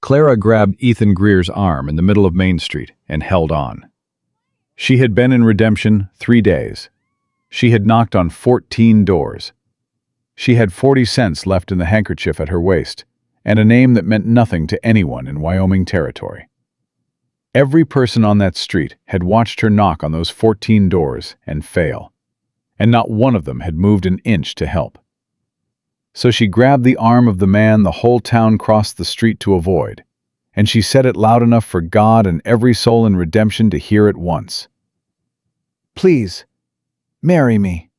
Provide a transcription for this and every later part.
Clara grabbed Ethan Greer's arm in the middle of Main Street and held on. She had been in redemption 3 days. She had knocked on 14 doors. She had 40 cents left in the handkerchief at her waist, and a name that meant nothing to anyone in Wyoming territory. Every person on that street had watched her knock on those 14 doors and fail, and not one of them had moved an inch to help. So she grabbed the arm of the man the whole town crossed the street to avoid, and she said it loud enough for God and every soul in redemption to hear at once. "Please, marry me."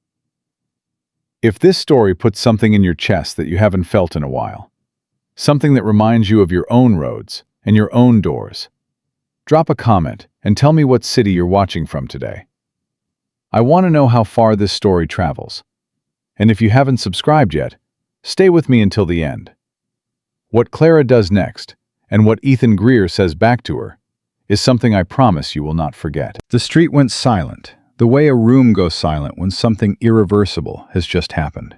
If this story puts something in your chest that you haven't felt in a while, something that reminds you of your own roads and your own doors, drop a comment and tell me what city you're watching from today. I want to know how far this story travels. And if you haven't subscribed yet, stay with me until the end. What Clara does next, and what Ethan Greer says back to her, is something I promise you will not forget. The street went silent, the way a room goes silent when something irreversible has just happened.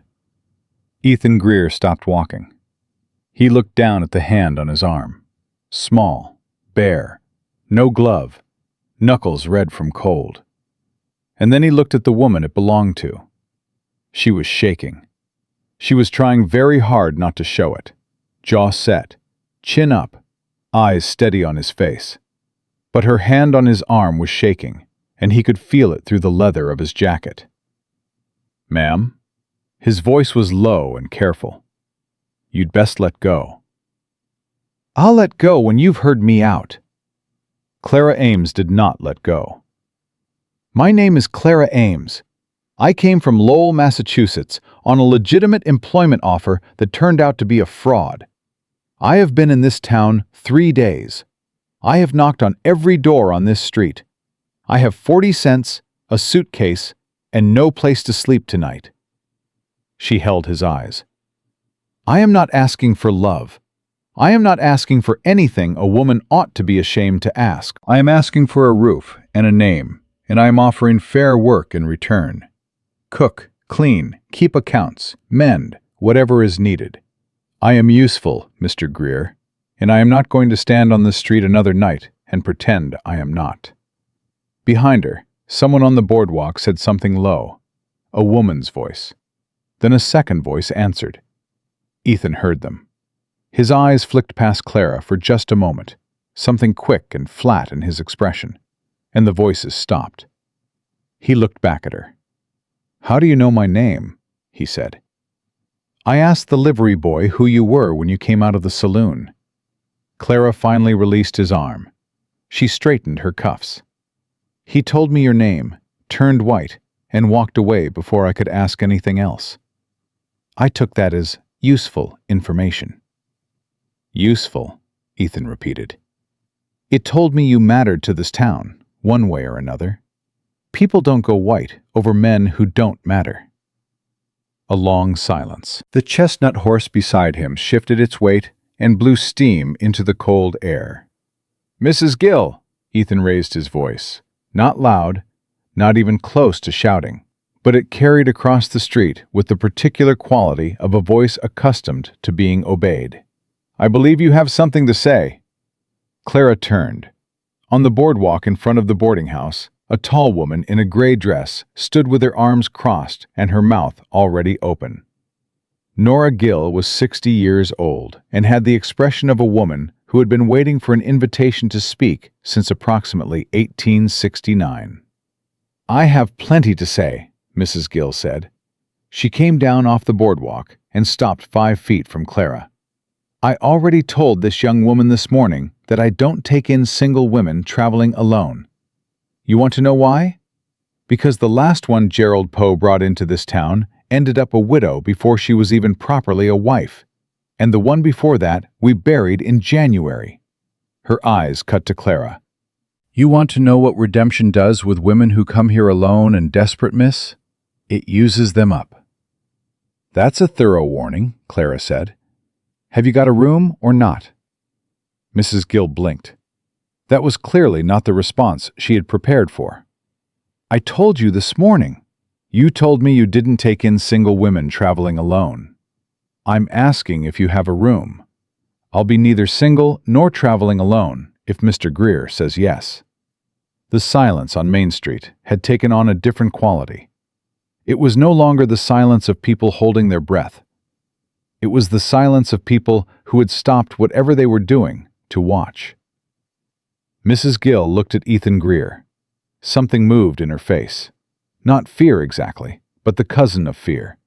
Ethan Greer stopped walking. He looked down at the hand on his arm. Small, bare, no glove, knuckles red from cold. And then he looked at the woman it belonged to. She was shaking. She was trying very hard not to show it. Jaw set, chin up, eyes steady on his face. But her hand on his arm was shaking, and he could feel it through the leather of his jacket. "Ma'am?" His voice was low and careful. "You'd best let go." "I'll let go when you've heard me out." Clara Ames did not let go. "My name is Clara Ames. I came from Lowell, Massachusetts, on a legitimate employment offer that turned out to be a fraud. I have been in this town 3 days. I have knocked on every door on this street. I have 40 cents, a suitcase, and no place to sleep tonight." She held his eyes. "I am not asking for love. I am not asking for anything a woman ought to be ashamed to ask. I am asking for a roof and a name, and I am offering fair work in return. Cook, clean, keep accounts, mend, whatever is needed. I am useful, Mr. Greer, and I am not going to stand on this street another night and pretend I am not." Behind her, someone on the boardwalk said something low, a woman's voice. Then a second voice answered. Ethan heard them. His eyes flicked past Clara for just a moment, something quick and flat in his expression, and the voices stopped. He looked back at her. "How do you know my name?" he said. "I asked the livery boy who you were when you came out of the saloon." Clara finally released his arm. She straightened her cuffs. "He told me your name, turned white, and walked away before I could ask anything else. I took that as useful information." "Useful," Ethan repeated. "It told me you mattered to this town, one way or another. People don't go white over men who don't matter." A long silence. The chestnut horse beside him shifted its weight and blew steam into the cold air. "Mrs. Gill," Ethan raised his voice. Not loud, not even close to shouting, but it carried across the street with the particular quality of a voice accustomed to being obeyed. "I believe you have something to say." Clara turned. On the boardwalk in front of the boarding house, a tall woman in a gray dress stood with her arms crossed and her mouth already open. Nora Gill was 60 years old and had the expression of a woman who had been waiting for an invitation to speak since approximately 1869. "I have plenty to say," Mrs. Gill said. She came down off the boardwalk and stopped 5 feet from Clara. "I already told this young woman this morning that I don't take in single women traveling alone. You want to know why? Because the last one Gerald Poe brought into this town ended up a widow before she was even properly a wife, and the one before that we buried in January." Her eyes cut to Clara. "You want to know what redemption does with women who come here alone and desperate, miss? It uses them up." "That's a thorough warning," Clara said. "Have you got a room or not?" Mrs. Gill blinked. That was clearly not the response she had prepared for. "I told you this morning. You told me you didn't take in single women traveling alone. I'm asking if you have a room. I'll be neither single nor traveling alone if Mr. Greer says yes. The silence on Main Street had taken on a different quality. It was no longer the silence of people holding their breath. It was the silence of people who had stopped whatever they were doing to watch. Mrs. Gill looked at Ethan Greer. Something moved in her face. Not fear exactly, but the cousin of fear.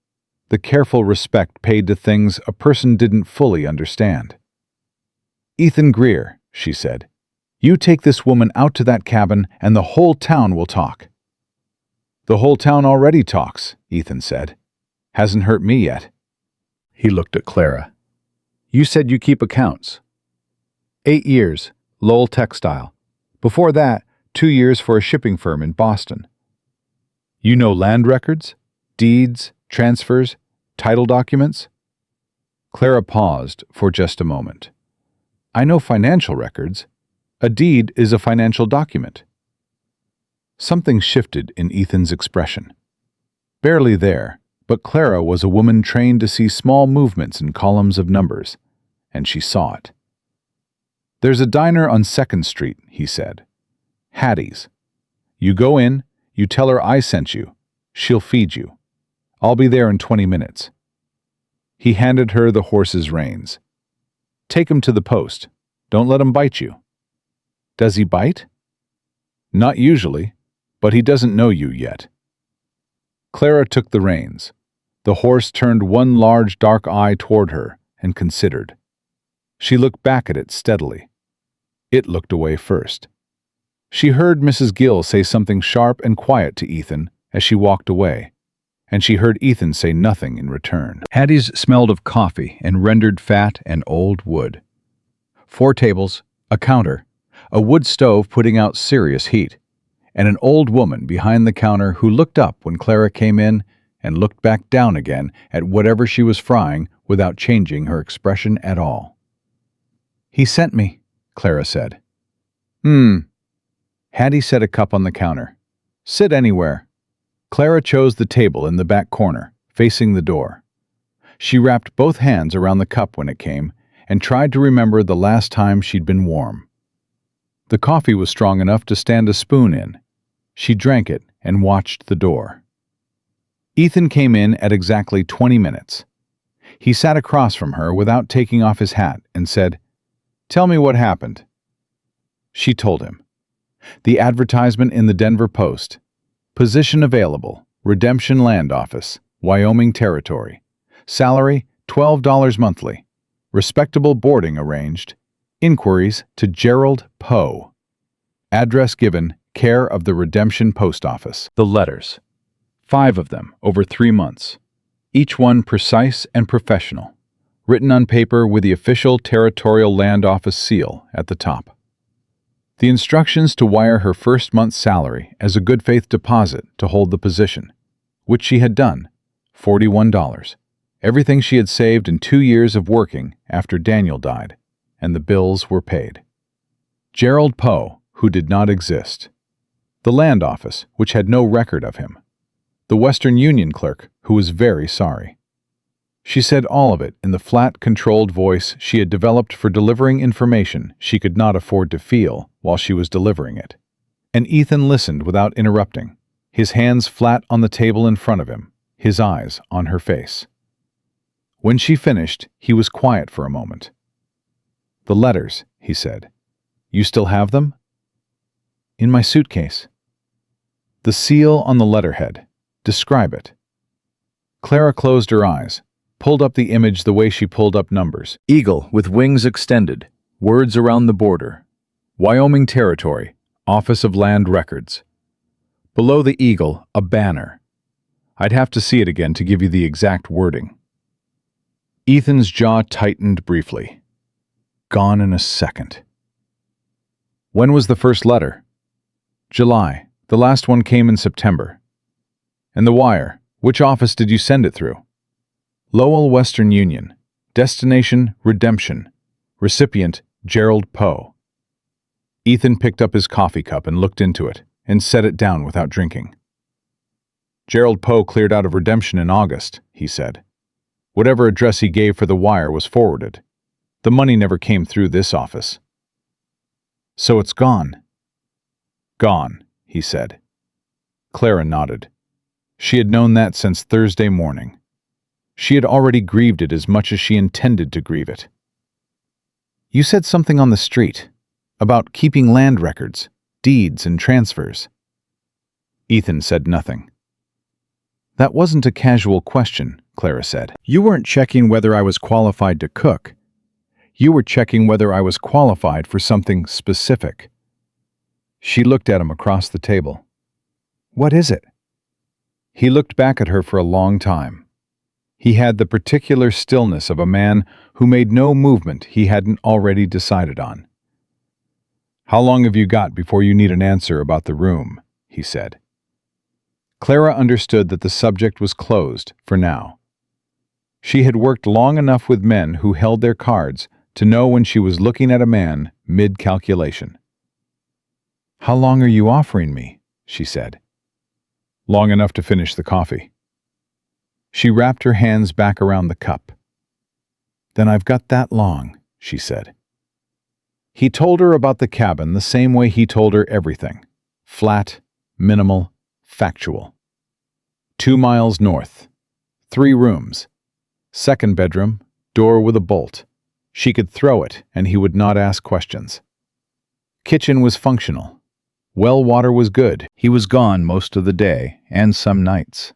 The careful respect paid to things a person didn't fully understand. "Ethan Greer," she said, "you take this woman out to that cabin and the whole town will talk." "The whole town already talks," Ethan said. "Hasn't hurt me yet." He looked at Clara. "You said you keep accounts." 8 years, Lowell Textile. Before that, 2 years for a shipping firm in Boston. You know land records, deeds, transfers, title documents? Clara paused for just a moment. I know financial records. A deed is a financial document. Something shifted in Ethan's expression. Barely there, but Clara was a woman trained to see small movements in columns of numbers, and she saw it. "There's a diner on 2nd Street," he said. "Hattie's. You go in, you tell her I sent you. She'll feed you. I'll be there in 20 minutes. He handed her the horse's reins. "Take him to the post. Don't let him bite you." "Does he bite?" "Not usually, but he doesn't know you yet." Clara took the reins. The horse turned one large dark eye toward her and considered. She looked back at it steadily. It looked away first. She heard Mrs. Gill say something sharp and quiet to Ethan as she walked away, and she heard Ethan say nothing in return. Hattie's smelled of coffee and rendered fat and old wood. 4 tables, a counter, a wood stove putting out serious heat, and an old woman behind the counter who looked up when Clara came in and looked back down again at whatever she was frying without changing her expression at all. "He sent me," Clara said. Hattie set a cup on the counter. "Sit anywhere." Clara chose the table in the back corner, facing the door. She wrapped both hands around the cup when it came and tried to remember the last time she'd been warm. The coffee was strong enough to stand a spoon in. She drank it and watched the door. Ethan came in at exactly 20 minutes. He sat across from her without taking off his hat and said, "Tell me what happened." She told him. The advertisement in the Denver Post. Position available. Redemption Land Office. Wyoming Territory. Salary $12 monthly. Respectable boarding arranged. Inquiries to Gerald Poe. Address given, care of the Redemption Post Office. The letters. 5 of them over 3 months. Each one precise and professional. Written on paper with the official Territorial Land Office seal at the top. The instructions to wire her first month's salary as a good faith deposit to hold the position, which she had done, $41. Everything she had saved in 2 years of working after Daniel died, and the bills were paid. Gerald Poe, who did not exist. The land office, which had no record of him. The Western Union clerk, who was very sorry. She said all of it in the flat, controlled voice she had developed for delivering information she could not afford to feel while she was delivering it. And Ethan listened without interrupting, his hands flat on the table in front of him, his eyes on her face. When she finished, he was quiet for a moment. "The letters," he said. "You still have them?" "In my suitcase." "The seal on the letterhead. Describe it." Clara closed her eyes, pulled up the image the way she pulled up numbers. Eagle with wings extended, words around the border. Wyoming Territory, Office of Land Records. Below the eagle, a banner. I'd have to see it again to give you the exact wording. Ethan's jaw tightened briefly. Gone in a second. When was the first letter? July. The last one came in September. And the wire, which office did you send it through? Lowell Western Union. Destination, Redemption. Recipient, Gerald Poe. Ethan picked up his coffee cup and looked into it, and set it down without drinking. Gerald Poe cleared out of Redemption in August, he said. Whatever address he gave for the wire was forwarded. The money never came through this office. So it's gone. Gone, he said. Clara nodded. She had known that since Thursday morning. She had already grieved it as much as she intended to grieve it. You said something on the street about keeping land records, deeds, and transfers. Ethan said nothing. That wasn't a casual question, Clara said. You weren't checking whether I was qualified to cook. You were checking whether I was qualified for something specific. She looked at him across the table. What is it? He looked back at her for a long time. He had the particular stillness of a man who made no movement he hadn't already decided on. How long have you got before you need an answer about the room? He said. Clara understood that the subject was closed for now. She had worked long enough with men who held their cards to know when she was looking at a man mid-calculation. How long are you offering me? She said. Long enough to finish the coffee. She wrapped her hands back around the cup. Then I've got that long, she said. He told her about the cabin the same way he told her everything. Flat, minimal, factual. 2 miles north. 3 rooms. 2nd bedroom, door with a bolt. She could throw it and he would not ask questions. Kitchen was functional. Well water was good. He was gone most of the day and some nights.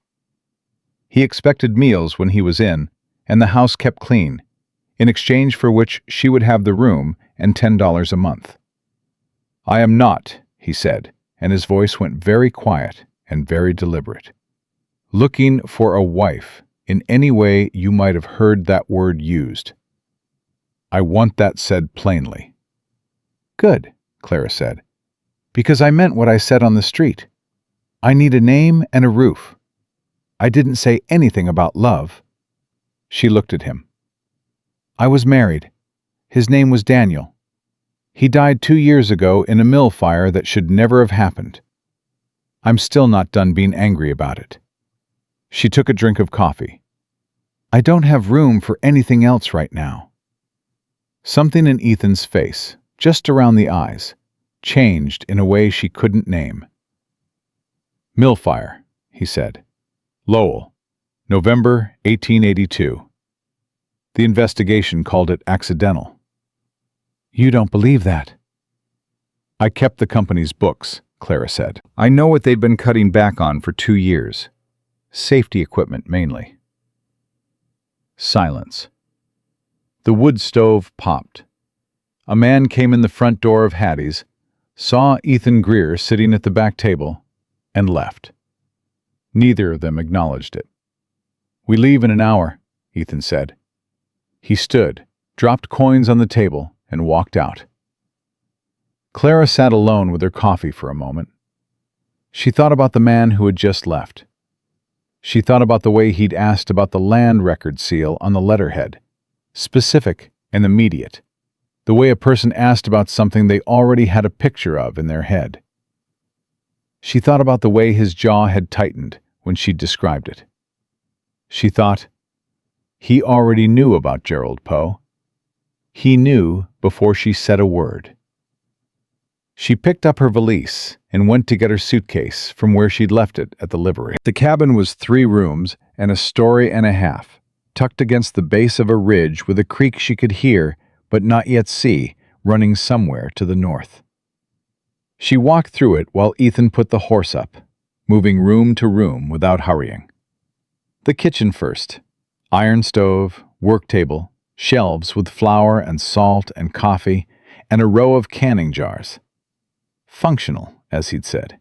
He expected meals when he was in, and the house kept clean, in exchange for which she would have the room and $10 a month. I am not, he said, and his voice went very quiet and very deliberate, looking for a wife in any way you might have heard that word used. I want that said plainly. Good, Clara said, because I meant what I said on the street. I need a name and a roof. I didn't say anything about love. She looked at him. I was married. His name was Daniel. He died 2 years ago in a mill fire that should never have happened. I'm still not done being angry about it. She took a drink of coffee. I don't have room for anything else right now. Something in Ethan's face, just around the eyes, changed in a way she couldn't name. Mill fire, he said. Lowell, November 1882. The investigation called it accidental. You don't believe that? I kept the company's books, Clara said. I know what they'd been cutting back on for 2 years. Safety equipment mainly. Silence. The wood stove popped. A man came in the front door of Hattie's, saw Ethan Greer sitting at the back table, and left. Neither of them acknowledged it. We leave in an hour, Ethan said. He stood, dropped coins on the table, and walked out. Clara sat alone with her coffee for a moment. She thought about the man who had just left. She thought about the way he'd asked about the land record seal on the letterhead, specific and immediate, the way a person asked about something they already had a picture of in their head. She thought about the way his jaw had tightened when she described it. She thought, he already knew about Gerald Poe. He knew before she said a word. She picked up her valise and went to get her suitcase from where she'd left it at the livery. The cabin was 3 rooms and a story and a half, tucked against the base of a ridge with a creek she could hear but not yet see running somewhere to the north. She walked through it while Ethan put the horse up, moving room to room without hurrying. The kitchen first. Iron stove, work table, shelves with flour and salt and coffee, and a row of canning jars. Functional, as he'd said.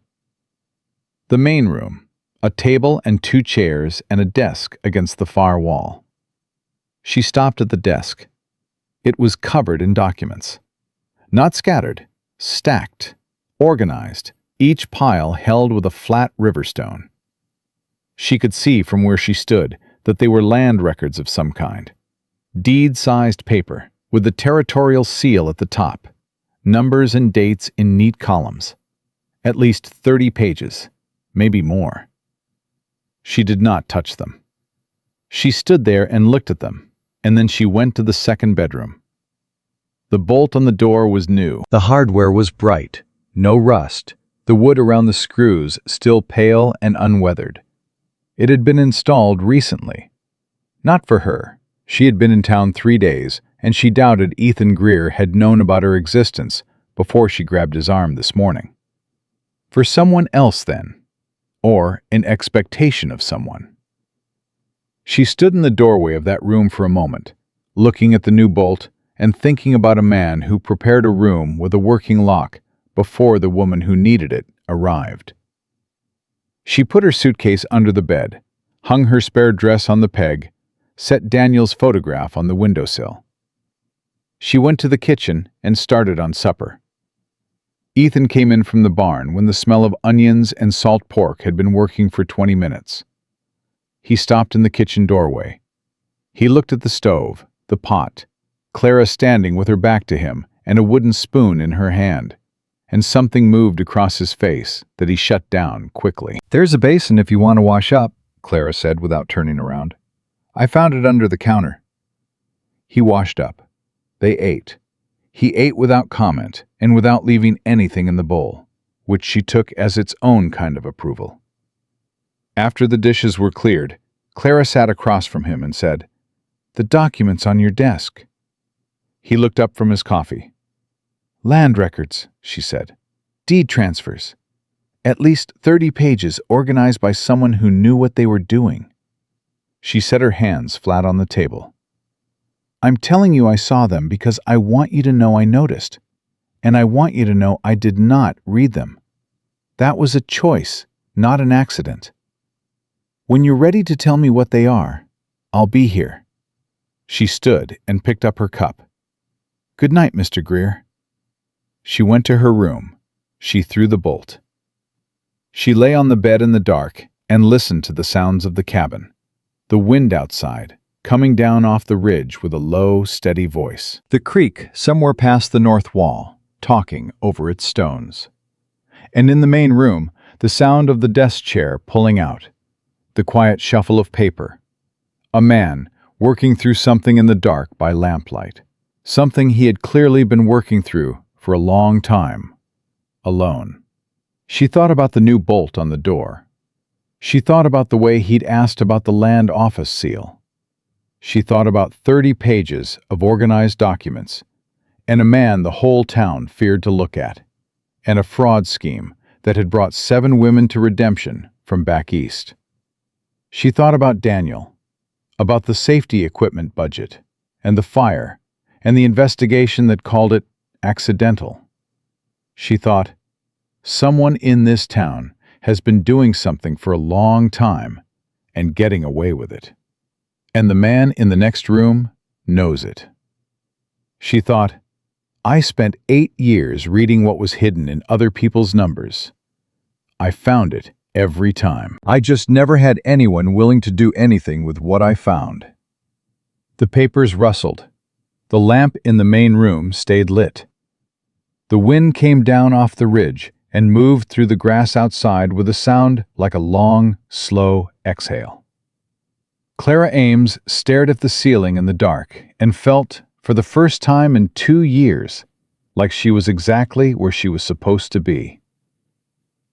The main room. A table and 2 chairs and a desk against the far wall. She stopped at the desk. It was covered in documents. Not scattered, stacked, organized, each pile held with a flat river stone. She could see from where she stood that they were land records of some kind. Deed-sized paper, with the territorial seal at the top, numbers and dates in neat columns. At least 30 pages, maybe more. She did not touch them. She stood there and looked at them, and then she went to the 2nd bedroom. The bolt on the door was new. The hardware was bright, no rust, the wood around the screws still pale and unweathered. It had been installed recently. Not for her. She had been in town 3 days, and she doubted Ethan Greer had known about her existence before she grabbed his arm this morning. For someone else, then, or in expectation of someone. She stood in the doorway of that room for a moment, looking at the new bolt and thinking about a man who prepared a room with a working lock before the woman who needed it arrived. She put her suitcase under the bed, hung her spare dress on the peg, set Daniel's photograph on the windowsill. She went to the kitchen and started on supper. Ethan came in from the barn when the smell of onions and salt pork had been working for 20 minutes. He stopped in the kitchen doorway. He looked at the stove, the pot, Clara standing with her back to him and a wooden spoon in her hand, and something moved across his face that he shut down quickly. "There's a basin if you want to wash up," Clara said without turning around. "I found it under the counter." He washed up. They ate. He ate without comment and without leaving anything in the bowl, which she took as its own kind of approval. After the dishes were cleared, Clara sat across from him and said, "The document's on your desk." He looked up from his coffee. "Land records," she said. "Deed transfers. At least 30 pages organized by someone who knew what they were doing." She set her hands flat on the table. "I'm telling you I saw them because I want you to know I noticed, and I want you to know I did not read them. That was a choice, not an accident. When you're ready to tell me what they are, I'll be here." She stood and picked up her cup. "Good night, Mr. Greer." She went to her room. She threw the bolt. She lay on the bed in the dark and listened to the sounds of the cabin. The wind outside, coming down off the ridge with a low, steady voice. The creek somewhere past the north wall, talking over its stones. And in the main room, the sound of the desk chair pulling out. The quiet shuffle of paper. A man working through something in the dark by lamplight. Something he had clearly been working through for a long time, alone. She thought about the new bolt on the door. She thought about the way he'd asked about the land office seal. She thought about 30 pages of organized documents, and a man the whole town feared to look at, and a fraud scheme that had brought 7 women to redemption from back east. She thought about Daniel, about the safety equipment budget, and the fire, and the investigation that called it accidental. She thought, someone in this town has been doing something for a long time and getting away with it. And the man in the next room knows it. She thought, I spent 8 years reading what was hidden in other people's numbers. I found it every time. I just never had anyone willing to do anything with what I found. The papers rustled. The lamp in the main room stayed lit. The wind came down off the ridge and moved through the grass outside with a sound like a long, slow exhale. Clara Ames stared at the ceiling in the dark and felt, for the first time in 2 years, like she was exactly where she was supposed to be.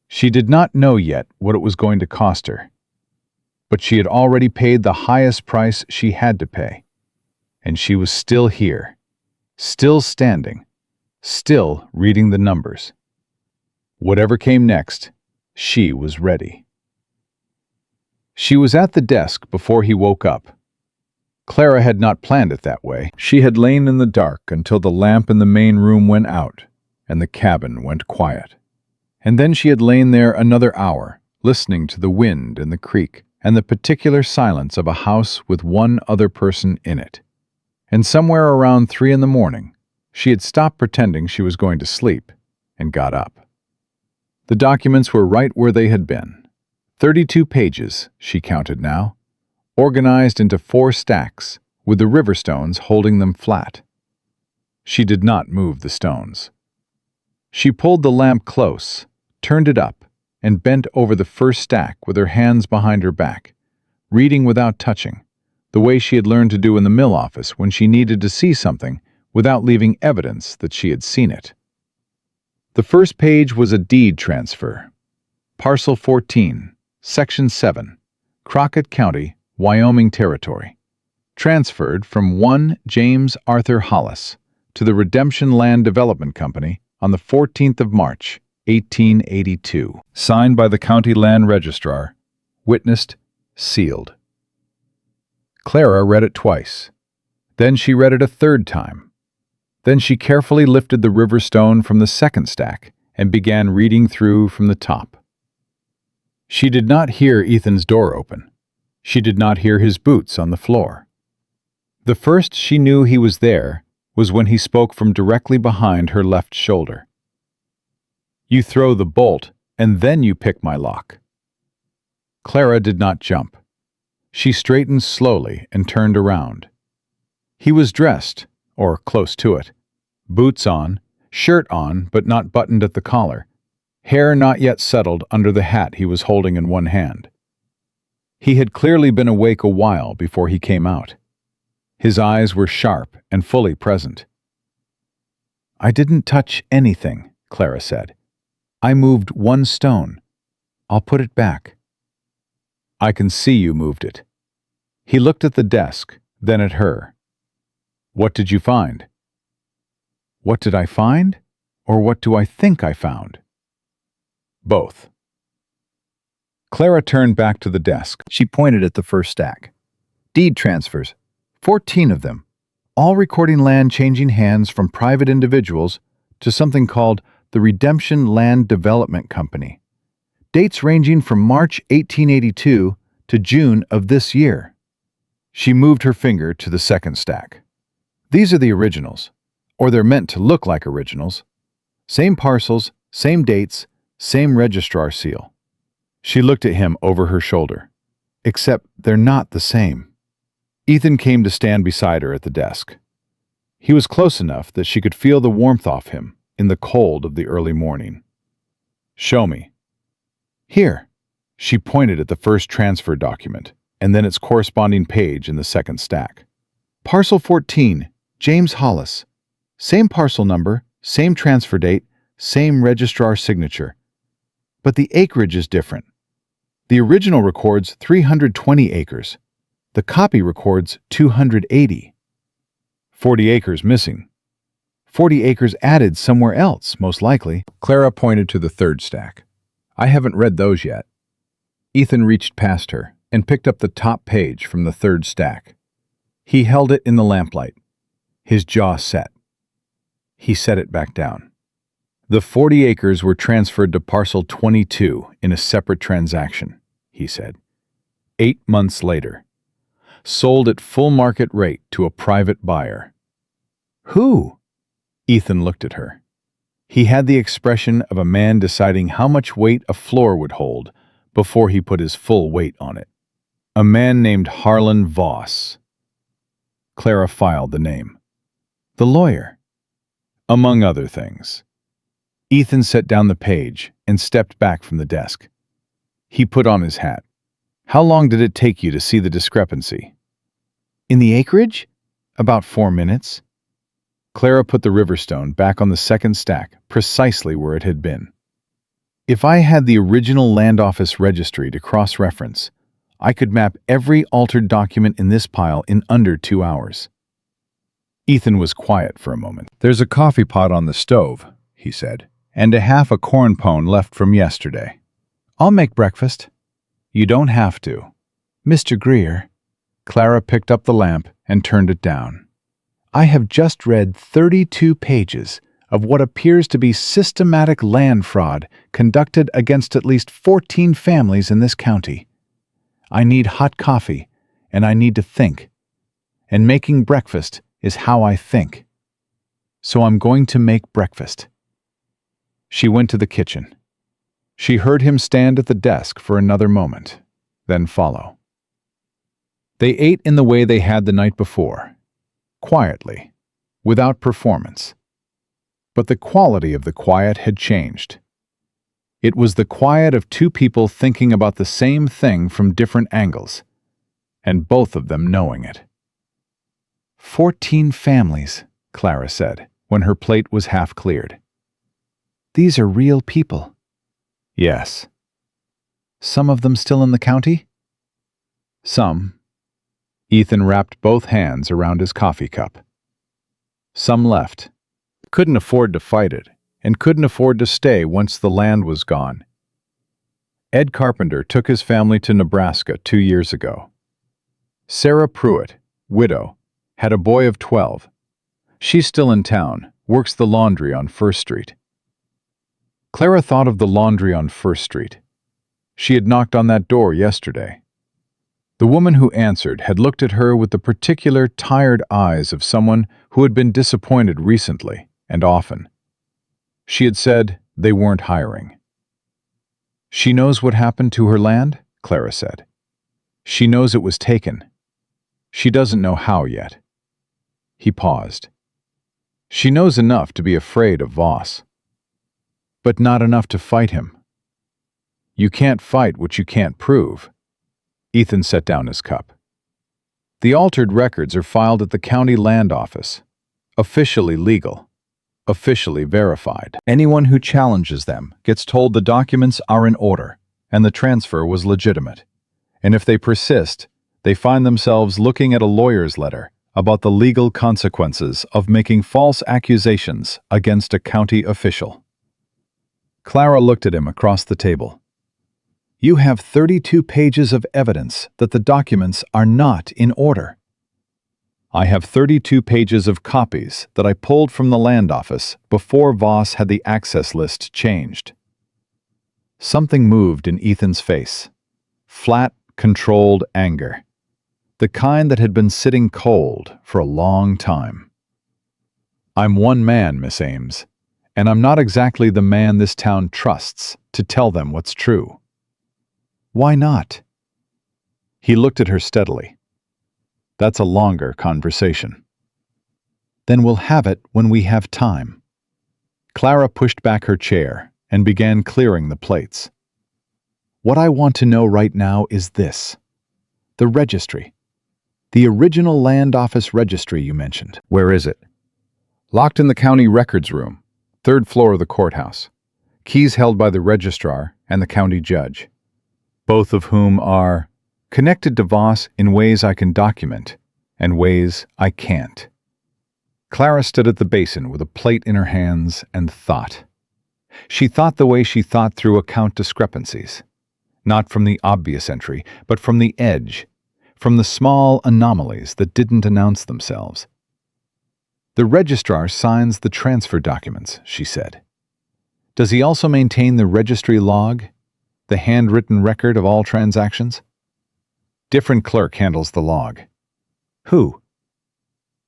She did not know yet what it was going to cost her, but she had already paid the highest price she had to pay, and she was still here, still standing, still reading the numbers. Whatever came next, she was ready. She was at the desk before he woke up. Clara had not planned it that way. She had lain in the dark until the lamp in the main room went out and the cabin went quiet. And then she had lain there another hour, listening to the wind and the creek and the particular silence of a house with one other person in it. And somewhere around 3 a.m, she had stopped pretending she was going to sleep and got up. The documents were right where they had been. 32 pages, she counted now, organized into 4 stacks, with the river stones holding them flat. She did not move the stones. She pulled the lamp close, turned it up, and bent over the first stack with her hands behind her back, reading without touching, the way she had learned to do in the mill office when she needed to see something without leaving evidence that she had seen it. The first page was a deed transfer. Parcel 14, Section 7, Crockett County, Wyoming Territory. Transferred from one James Arthur Hollis to the Redemption Land Development Company on the 14th of March, 1882. Signed by the County Land Registrar. Witnessed, sealed. Clara read it twice. Then she read it a third time. Then she carefully lifted the river stone from the second stack and began reading through from the top. She did not hear Ethan's door open. She did not hear his boots on the floor. The first she knew he was there was when he spoke from directly behind her left shoulder. "You throw the bolt, and then you pick my lock." Clara did not jump. She straightened slowly and turned around. He was dressed, or close to it, boots on, shirt on but not buttoned at the collar, hair not yet settled under the hat he was holding in one hand. He had clearly been awake a while before he came out. His eyes were sharp and fully present. "I didn't touch anything," Clara said. "I moved one stone. I'll put it back." "I can see you moved it." He looked at the desk, then at her. "What did you find?" "What did I find? Or what do I think I found?" "Both." Clara turned back to the desk. She pointed at the first stack. "Deed transfers, 14 of them, all recording land changing hands from private individuals to something called the Redemption Land Development Company. Dates ranging from March 1882 to June of this year." She moved her finger to the second stack. "These are the originals, or they're meant to look like originals. Same parcels, same dates, same registrar seal." She looked at him over her shoulder. "Except they're not the same." Ethan came to stand beside her at the desk. He was close enough that she could feel the warmth off him in the cold of the early morning. "Show me." "Here." She pointed at the first transfer document, and then its corresponding page in the second stack. "Parcel 14, James Hollis. Same parcel number, same transfer date, same registrar signature. But the acreage is different. The original records 320 acres. The copy records 280. 40 acres missing. 40 acres added somewhere else, most likely." Clara pointed to the third stack. "I haven't read those yet." Ethan reached past her and picked up the top page from the third stack. He held it in the lamplight. His jaw set. He set it back down. "The 40 acres were transferred to Parcel 22 in a separate transaction," he said. 8 months later. Sold at full market rate to a private buyer." "Who?" Ethan looked at her. He had the expression of a man deciding how much weight a floor would hold before he put his full weight on it. "A man named Harlan Voss." Clara filed the name. "The lawyer." "Among other things." Ethan set down the page and stepped back from the desk. He put on his hat. "How long did it take you to see the discrepancy?" "In the acreage? About 4 minutes." Clara put the riverstone back on the second stack, precisely where it had been. "If I had the original land office registry to cross-reference, I could map every altered document in this pile in under 2 hours." Ethan was quiet for a moment. "There's a coffee pot on the stove," he said, "and a half a corn pone left from yesterday." "I'll make breakfast." "You don't have to." "Mr. Greer." Clara picked up the lamp and turned it down. "I have just read 32 pages of what appears to be systematic land fraud conducted against at least 14 families in this county. I need hot coffee, and I need to think. And making breakfast is how I think. So I'm going to make breakfast." She went to the kitchen. She heard him stand at the desk for another moment, then follow. They ate in the way they had the night before, quietly, without performance. But the quality of the quiet had changed. It was the quiet of two people thinking about the same thing from different angles, and both of them knowing it. 14 families, Clara said, when her plate was half cleared. "These are real people." "Yes." "Some of them still in the county?" "Some." Ethan wrapped both hands around his coffee cup. "Some left. Couldn't afford to fight it, and couldn't afford to stay once the land was gone. Ed Carpenter took his family to Nebraska 2 years ago. Sarah Pruitt, widow, had a boy of 12. She's still in town, works the laundry on First Street." Clara thought of the laundry on First Street. She had knocked on that door yesterday. The woman who answered had looked at her with the particular tired eyes of someone who had been disappointed recently and often. She had said they weren't hiring. "She knows what happened to her land?" Clara said. "She knows it was taken. She doesn't know how yet." He paused. "She knows enough to be afraid of Voss, but not enough to fight him." "You can't fight what you can't prove." Ethan set down his cup. "The altered records are filed at the county land office. Officially legal. Officially verified. Anyone who challenges them gets told the documents are in order and the transfer was legitimate. And if they persist, they find themselves looking at a lawyer's letter about the legal consequences of making false accusations against a county official." Clara looked at him across the table. "You have 32 pages of evidence that the documents are not in order." "I have 32 pages of copies that I pulled from the land office before Voss had the access list changed." Something moved in Ethan's face. Flat, controlled anger. The kind that had been sitting cold for a long time. "I'm one man, Miss Ames, and I'm not exactly the man this town trusts to tell them what's true." "Why not?" He looked at her steadily. "That's a longer conversation." "Then we'll have it when we have time." Clara pushed back her chair and began clearing the plates. "What I want to know right now is this. The registry. The original land office registry you mentioned. Where is it?" "Locked in the county records room, 3rd floor of the courthouse. Keys held by the registrar and the county judge, both of whom are connected to Voss in ways I can document and ways I can't." Clara stood at the basin with a plate in her hands and thought. She thought the way she thought through account discrepancies, not from the obvious entry, but from the edge, from the small anomalies that didn't announce themselves. "The registrar signs the transfer documents," she said. "Does he also maintain the registry log, the handwritten record of all transactions?" "Different clerk handles the log." "Who?"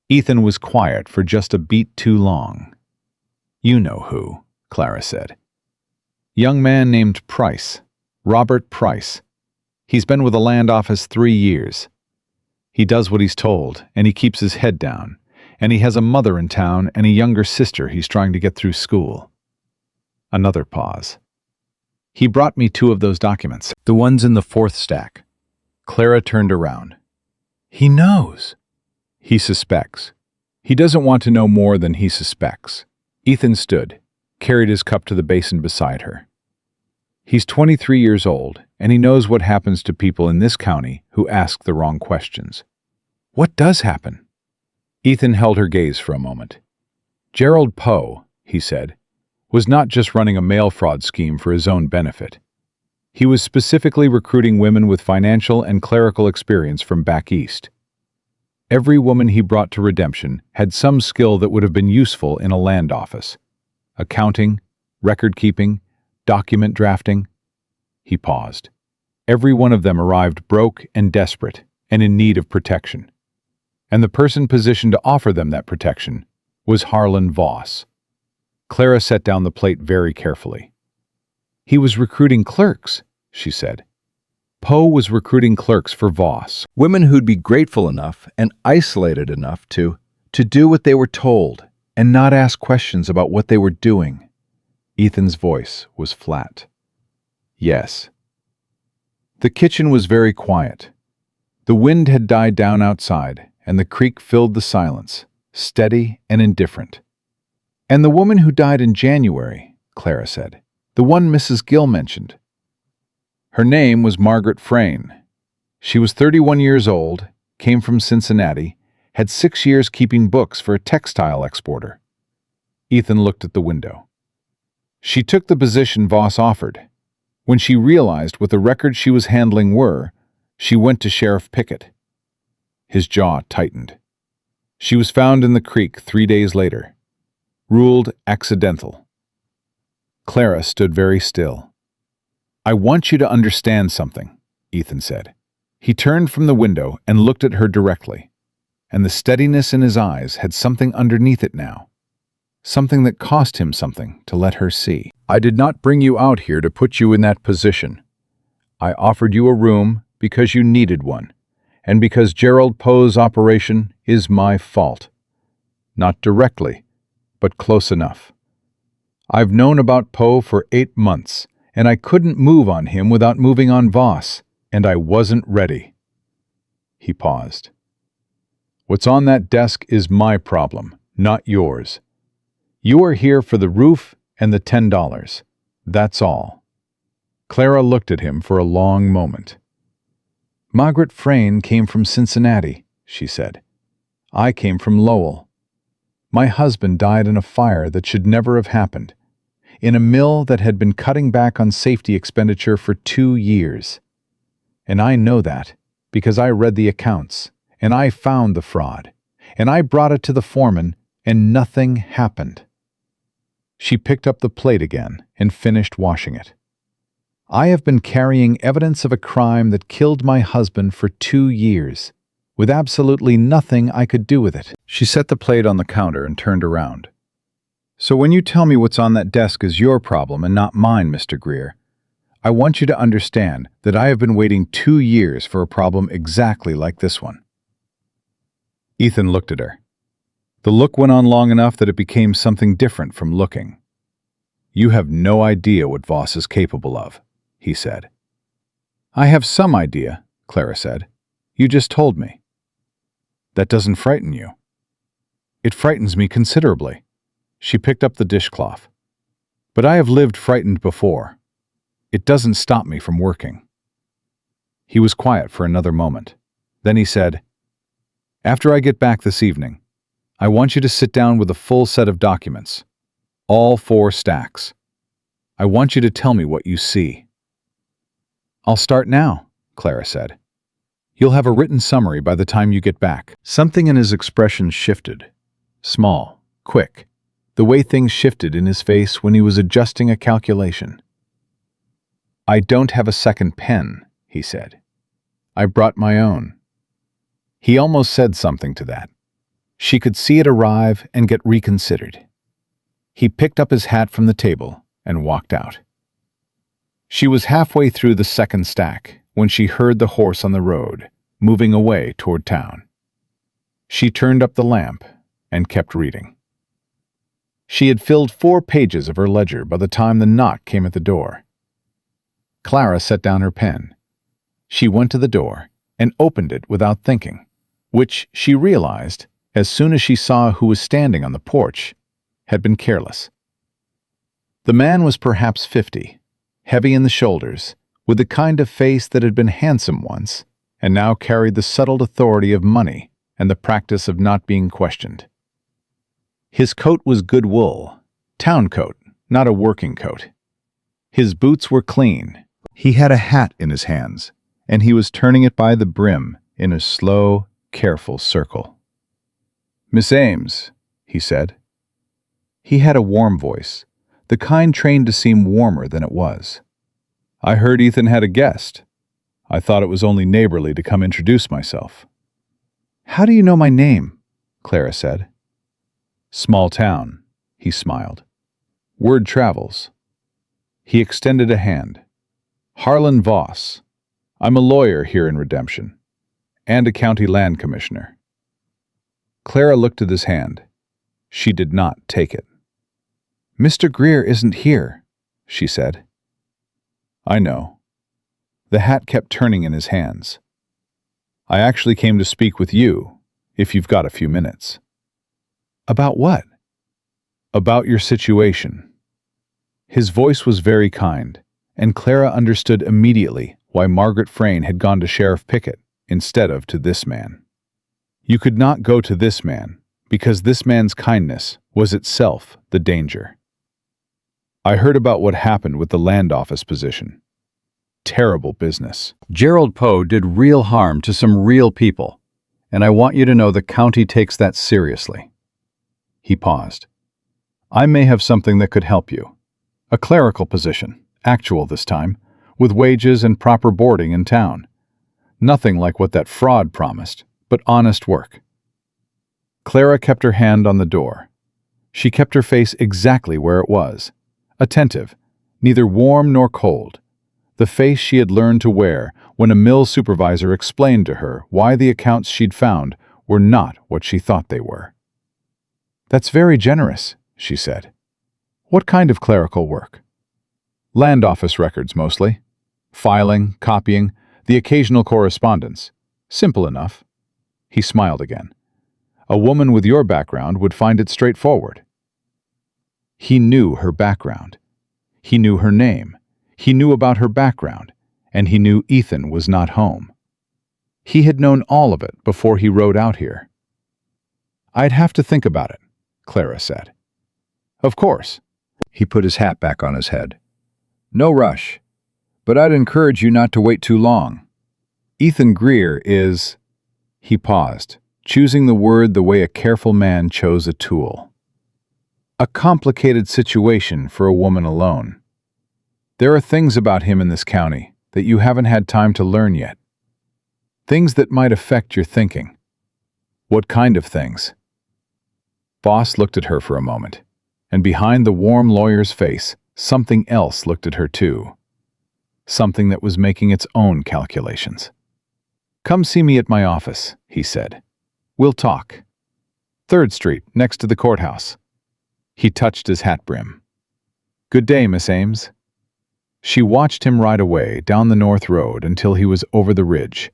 Ethan was quiet for just a beat too long. "You know who," Clara said. "Young man named Price. Robert Price. He's been with the land office 3 years. He does what he's told, and he keeps his head down, and he has a mother in town and a younger sister he's trying to get through school." Another pause. "He brought me 2 of those documents, the ones in the 4th stack." Clara turned around. "He knows." "He suspects. He doesn't want to know more than he suspects." Ethan stood, carried his cup to the basin beside her. "He's 23 years old, and he knows what happens to people in this county who ask the wrong questions." "What does happen?" Ethan held her gaze for a moment. "Gerald Poe," he said, "was not just running a mail fraud scheme for his own benefit. He was specifically recruiting women with financial and clerical experience from back east. Every woman he brought to redemption had some skill that would have been useful in a land office. Accounting, record-keeping, document drafting." He paused. "Every one of them arrived broke and desperate and in need of protection. And the person positioned to offer them that protection was Harlan Voss." Clara set down the plate very carefully. "He was recruiting clerks," she said. "Poe was recruiting clerks for Voss, women who'd be grateful enough and isolated enough to do what they were told and not ask questions about what they were doing." Ethan's voice was flat. "Yes." The kitchen was very quiet. The wind had died down outside, and the creek filled the silence, steady and indifferent. "And the woman who died in January," Clara said. "The one Mrs. Gill mentioned." Her name was Margaret Frayne. She was 31 years old, came from Cincinnati, had 6 years keeping books for a textile exporter. Ethan looked at the window. She took the position Voss offered. When she realized what the records she was handling were, she went to Sheriff Pickett. His jaw tightened. She was found in the creek 3 days later. Ruled accidental. Clara stood very still. "I want you to understand something," Ethan said. He turned from the window and looked at her directly, and the steadiness in his eyes had something underneath it now, something that cost him something to let her see. "I did not bring you out here to put you in that position. I offered you a room because you needed one, and because Gerald Poe's operation is my fault. Not directly, but close enough. I've known about Poe for 8 months, and I couldn't move on him without moving on Voss, and I wasn't ready." He paused. "What's on that desk is my problem, not yours. You are here for the roof and the $10. That's all." Clara looked at him for a long moment. "Margaret Frayne came from Cincinnati," she said. "I came from Lowell. My husband died in a fire that should never have happened, in a mill that had been cutting back on safety expenditure for 2 years. And I know that because I read the accounts, and I found the fraud, and I brought it to the foreman, and nothing happened." She picked up the plate again and finished washing it. "I have been carrying evidence of a crime that killed my husband for 2 years, with absolutely nothing I could do with it." She set the plate on the counter and turned around. "So when you tell me what's on that desk is your problem and not mine, Mr. Greer, I want you to understand that I have been waiting 2 years for a problem exactly like this one." Ethan looked at her. The look went on long enough that it became something different from looking. "You have no idea what Voss is capable of," he said. "I have some idea," Clara said. "You just told me." "That doesn't frighten you." "It frightens me considerably." She picked up the dishcloth. "But I have lived frightened before. It doesn't stop me from working." He was quiet for another moment. Then he said, "After I get back this evening, I want you to sit down with a full set of documents, all 4 stacks. I want you to tell me what you see." "I'll start now," Clara said. "You'll have a written summary by the time you get back." Something in his expression shifted. Small, quick, the way things shifted in his face when he was adjusting a calculation. "I don't have a second pen," he said. "I brought my own." He almost said something to that. She could see it arrive and get reconsidered. He picked up his hat from the table and walked out. She was halfway through the second stack when she heard the horse on the road, moving away toward town. She turned up the lamp and kept reading. She had filled 4 pages of her ledger by the time the knock came at the door. Clara set down her pen. She went to the door and opened it without thinking, which she realized, as soon as she saw who was standing on the porch, had been careless. The man was perhaps 50, heavy in the shoulders, with the kind of face that had been handsome once, and now carried the settled authority of money and the practice of not being questioned. His coat was good wool, town coat, not a working coat. His boots were clean. He had a hat in his hands, and he was turning it by the brim in a slow, careful circle. "Miss Ames," he said. He had a warm voice, the kind trained to seem warmer than it was. "I heard Ethan had a guest. I thought it was only neighborly to come introduce myself." "How do you know my name?" Clara said. "Small town," he smiled. "Word travels." He extended a hand. "Harlan Voss. I'm a lawyer here in Redemption, and a county land commissioner." Clara looked at his hand. She did not take it. "Mr. Greer isn't here," she said. "I know." The hat kept turning in his hands. "I actually came to speak with you, if you've got a few minutes." About what? About your situation. His voice was very kind, and Clara understood immediately why Margaret Frayne had gone to Sheriff Pickett instead of to this man. You could not go to this man, because this man's kindness was itself the danger. I heard about what happened with the land office position. Terrible business. Gerald Poe did real harm to some real people, and I want you to know the county takes that seriously. He paused. I may have something that could help you. A clerical position, actual this time, with wages and proper boarding in town. Nothing like what that fraud promised, but honest work. Clara kept her hand on the door. She kept her face exactly where it was, attentive, neither warm nor cold, the face she had learned to wear when a mill supervisor explained to her why the accounts she'd found were not what she thought they were. That's very generous, she said. What kind of clerical work? Land office records mostly. Filing, copying, the occasional correspondence. Simple enough. He smiled again. A woman with your background would find it straightforward. He knew her background. He knew her name. He knew about her background, and he knew Ethan was not home. He had known all of it before he rode out here. I'd have to think about it, Clara said. Of course. He put his hat back on his head. No rush, but I'd encourage you not to wait too long. Ethan Greer is... He paused, choosing the word the way a careful man chose a tool. A complicated situation for a woman alone. There are things about him in this county that you haven't had time to learn yet. Things that might affect your thinking. What kind of things? Boss looked at her for a moment, and behind the warm lawyer's face, something else looked at her too. Something that was making its own calculations. Come see me at my office, he said. We'll talk. 3rd Street, next to the courthouse. He touched his hat brim. Good day, Miss Ames. She watched him ride away down the north road until he was over the ridge.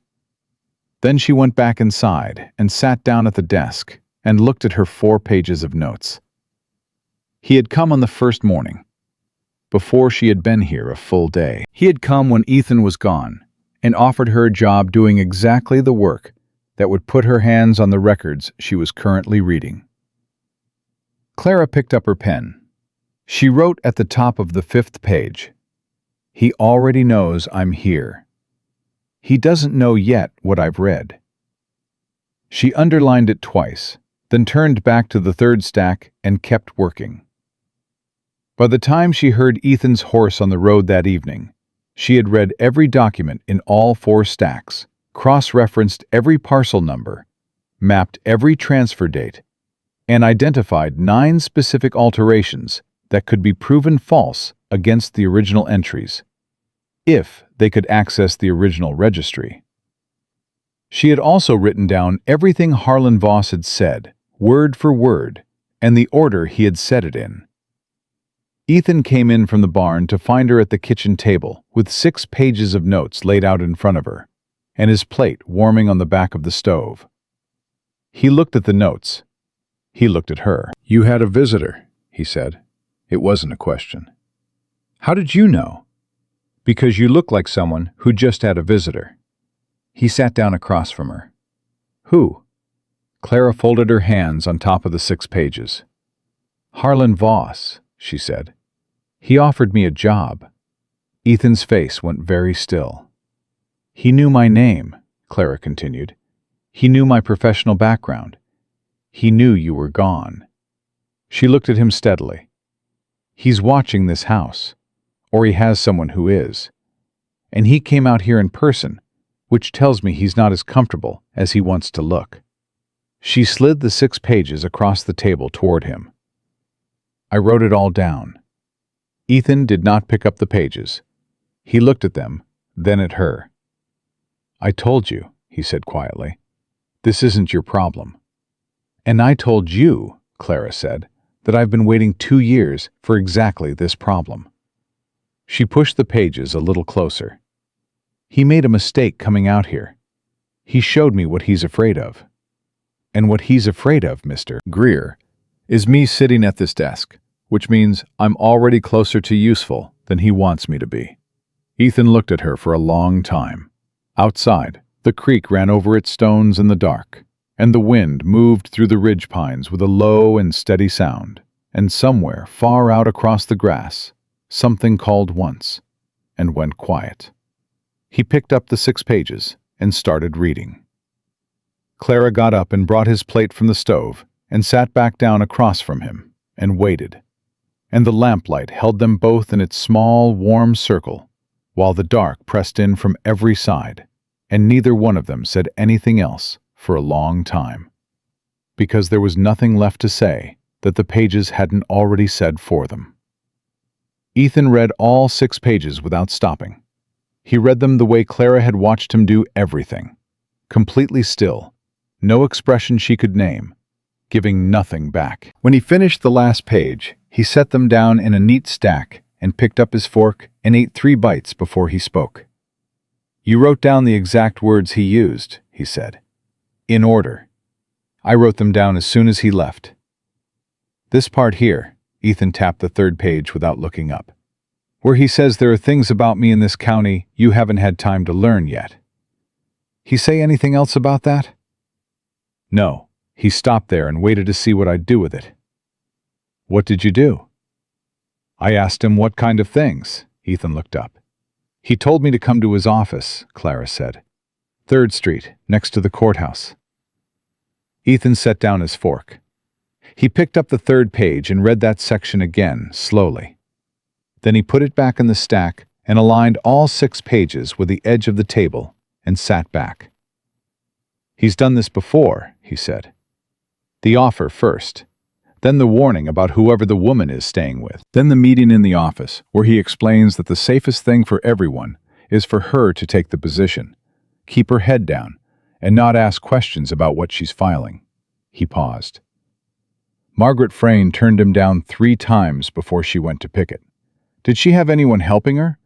Then she went back inside and sat down at the desk and looked at her 4 pages of notes. He had come on the first morning, before she had been here a full day. He had come when Ethan was gone and offered her a job doing exactly the work that would put her hands on the records she was currently reading. Clara picked up her pen. She wrote at the top of the 5th page, He already knows I'm here. He doesn't know yet what I've read. She underlined it twice, then turned back to the 3rd stack and kept working. By the time she heard Ethan's horse on the road that evening, she had read every document in all 4 stacks, cross-referenced every parcel number, mapped every transfer date, and identified 9 specific alterations that could be proven false against the original entries, if they could access the original registry. She had also written down everything Harlan Voss had said, word for word, and the order he had said it in. Ethan came in from the barn to find her at the kitchen table with 6 pages of notes laid out in front of her, and his plate warming on the back of the stove. He looked at the notes. He looked at her. You had a visitor, he said. It wasn't a question. How did you know? Because you look like someone who just had a visitor. He sat down across from her. Who? Clara folded her hands on top of the 6 pages. Harlan Voss, she said. He offered me a job. Ethan's face went very still. He knew my name, Clara continued. He knew my professional background. He knew you were gone. She looked at him steadily. He's watching this house, or he has someone who is. And he came out here in person, which tells me he's not as comfortable as he wants to look. She slid the 6 pages across the table toward him. I wrote it all down. Ethan did not pick up the pages. He looked at them, then at her. I told you, he said quietly. This isn't your problem. And I told you, Clara said, that I've been waiting 2 years for exactly this problem. She pushed the pages a little closer. He made a mistake coming out here. He showed me what he's afraid of. And what he's afraid of, Mr. Greer, is me sitting at this desk, which means I'm already closer to useful than he wants me to be. Ethan looked at her for a long time. Outside, the creek ran over its stones in the dark, and the wind moved through the ridge pines with a low and steady sound, and somewhere far out across the grass, something called once, and went quiet. He picked up the 6 pages and started reading. Clara got up and brought his plate from the stove and sat back down across from him and waited, and the lamplight held them both in its small, warm circle, while the dark pressed in from every side, and neither one of them said anything else for a long time, because there was nothing left to say that the pages hadn't already said for them. Ethan read all 6 pages without stopping. He read them the way Clara had watched him do everything, completely still, no expression she could name, giving nothing back. When he finished the last page, he set them down in a neat stack and picked up his fork and ate 3 bites before he spoke. "You wrote down the exact words he used," he said. "In order. I wrote them down as soon as he left. This part here," Ethan tapped the 3rd page without looking up, "where he says there are things about me in this county you haven't had time to learn yet. He say anything else about that?" "No. He stopped there and waited to see what I'd do with it." "What did you do?" "I asked him what kind of things." Ethan looked up. "He told me to come to his office," Clara said. 3rd Street, next to the courthouse." Ethan set down his fork. He picked up the 3rd page and read that section again, slowly. Then he put it back in the stack and aligned all 6 pages with the edge of the table and sat back. "He's done this before," he said. "The offer first, then the warning about whoever the woman is staying with, then the meeting in the office where he explains that the safest thing for everyone is for her to take the position, keep her head down, and not ask questions about what she's filing." He paused. Margaret Frayne turned him down 3 times before she went to pick it. Did she have anyone helping her?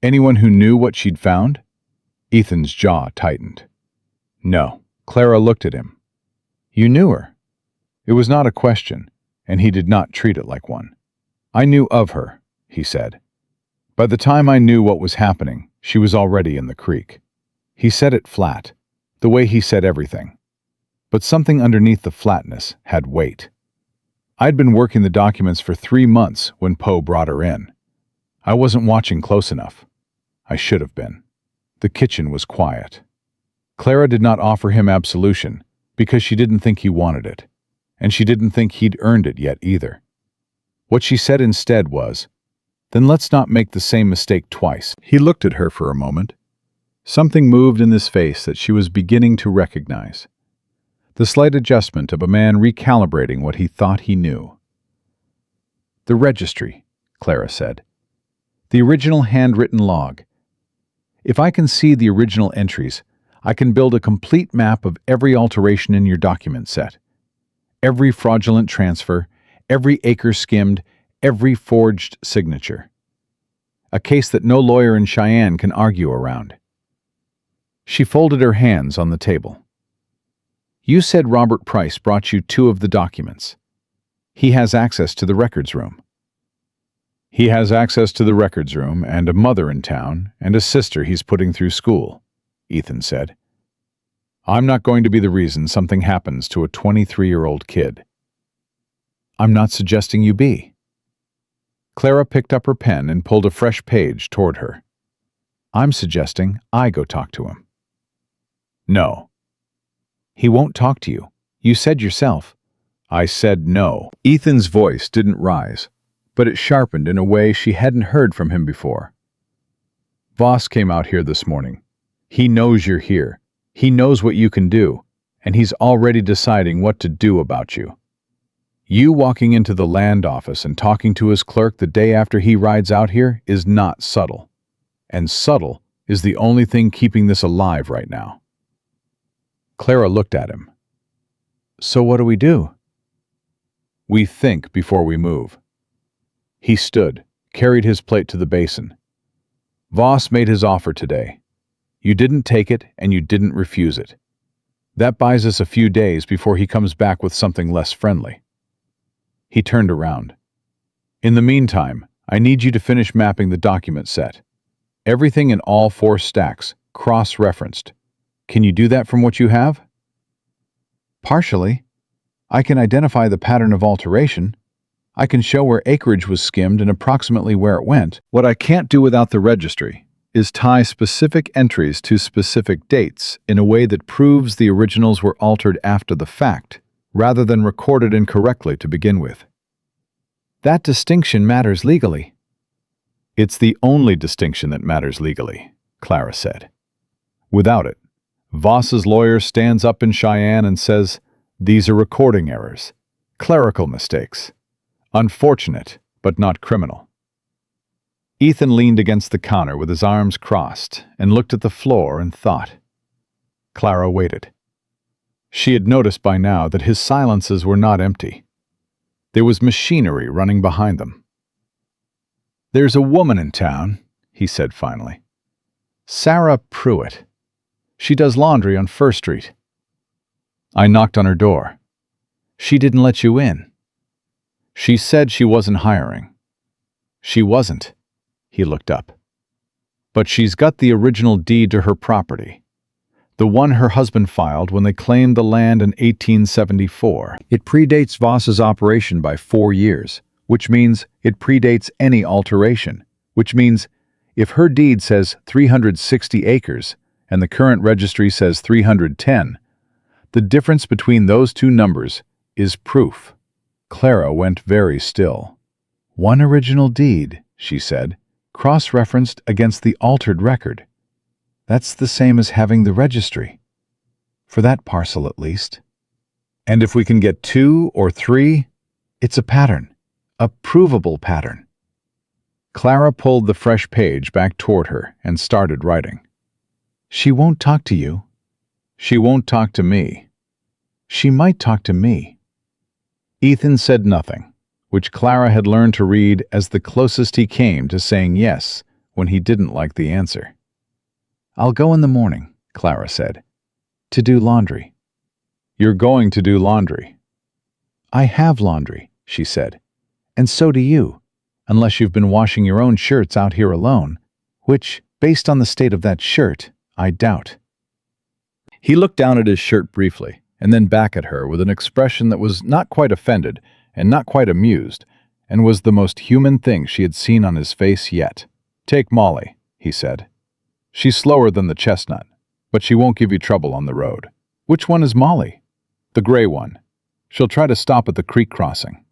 Anyone who knew what she'd found? Ethan's jaw tightened. "No." Clara looked at him. "You knew her?" It was not a question, and he did not treat it like one. "I knew of her," he said. "By the time I knew what was happening, she was already in the creek." He said it flat, the way he said everything. But something underneath the flatness had weight. "I'd been working the documents for 3 months when Poe brought her in. I wasn't watching close enough. I should have been." The kitchen was quiet. Clara did not offer him absolution because she didn't think he wanted it, and she didn't think he'd earned it yet either. What she said instead was, "Then let's not make the same mistake twice." He looked at her for a moment. Something moved in his face that she was beginning to recognize. The slight adjustment of a man recalibrating what he thought he knew. "The registry," Clara said. "The original handwritten log. If I can see the original entries, I can build a complete map of every alteration in your document set. Every fraudulent transfer, every acre skimmed, every forged signature. A case that no lawyer in Cheyenne can argue around." She folded her hands on the table. "You said Robert Price brought you 2 of the documents. He has access to the records room." "He has access to the records room and a mother in town and a sister he's putting through school," Ethan said. "I'm not going to be the reason something happens to a 23-year-old kid." "I'm not suggesting you be." Clara picked up her pen and pulled a fresh page toward her. "I'm suggesting I go talk to him." "No." "He won't talk to you. You said yourself." "I said no." Ethan's voice didn't rise, but it sharpened in a way she hadn't heard from him before. "Voss came out here this morning. He knows you're here. He knows what you can do, and he's already deciding what to do about you. You walking into the land office and talking to his clerk the day after he rides out here is not subtle. And subtle is the only thing keeping this alive right now." Clara looked at him. "So what do we do?" "We think before we move." He stood, carried his plate to the basin. "Voss made his offer today. You didn't take it and you didn't refuse it. That buys us a few days before he comes back with something less friendly." He turned around. In the meantime, I need you to finish mapping the document set. Everything in all 4 stacks, cross-referenced. Can you do that from what you have? Partially. I can identify the pattern of alteration. I can show where acreage was skimmed and approximately where it went. What I can't do without the registry is tie specific entries to specific dates in a way that proves the originals were altered after the fact, rather than recorded incorrectly to begin with. That distinction matters legally. It's the only distinction that matters legally, Clara said. Without it, Voss's lawyer stands up in Cheyenne and says, "These are recording errors, clerical mistakes. Unfortunate, but not criminal." Ethan leaned against the counter with his arms crossed and looked at the floor and thought. Clara waited. She had noticed by now that his silences were not empty. There was machinery running behind them. "There's a woman in town," he said finally. "Sarah Pruitt. She does laundry on First Street. I knocked on her door. She didn't let you in. She said she wasn't hiring. She wasn't." He looked up. "But she's got the original deed to her property. The one her husband filed when they claimed the land in 1874. It predates Voss's operation by 4 years, which means it predates any alteration, which means if her deed says 360 acres and the current registry says 310, the difference between those 2 numbers is proof." Clara went very still. "One original deed," she said, "cross-referenced against the altered record. That's the same as having the registry. For that parcel at least. And if we can get 2 or 3, it's a pattern, a provable pattern." Clara pulled the fresh page back toward her and started writing. "She won't talk to you. She won't talk to me. She might talk to me." Ethan said nothing, which Clara had learned to read as the closest he came to saying yes when he didn't like the answer. "I'll go in the morning," Clara said, "to do laundry." "You're going to do laundry?" "I have laundry," she said, "and so do you, unless you've been washing your own shirts out here alone, which, based on the state of that shirt, I doubt." He looked down at his shirt briefly, and then back at her with an expression that was not quite offended and not quite amused, and was the most human thing she had seen on his face yet. "Take Molly," he said. "She's slower than the chestnut, but she won't give you trouble on the road." "Which one is Molly?" "The gray one. She'll try to stop at the creek crossing.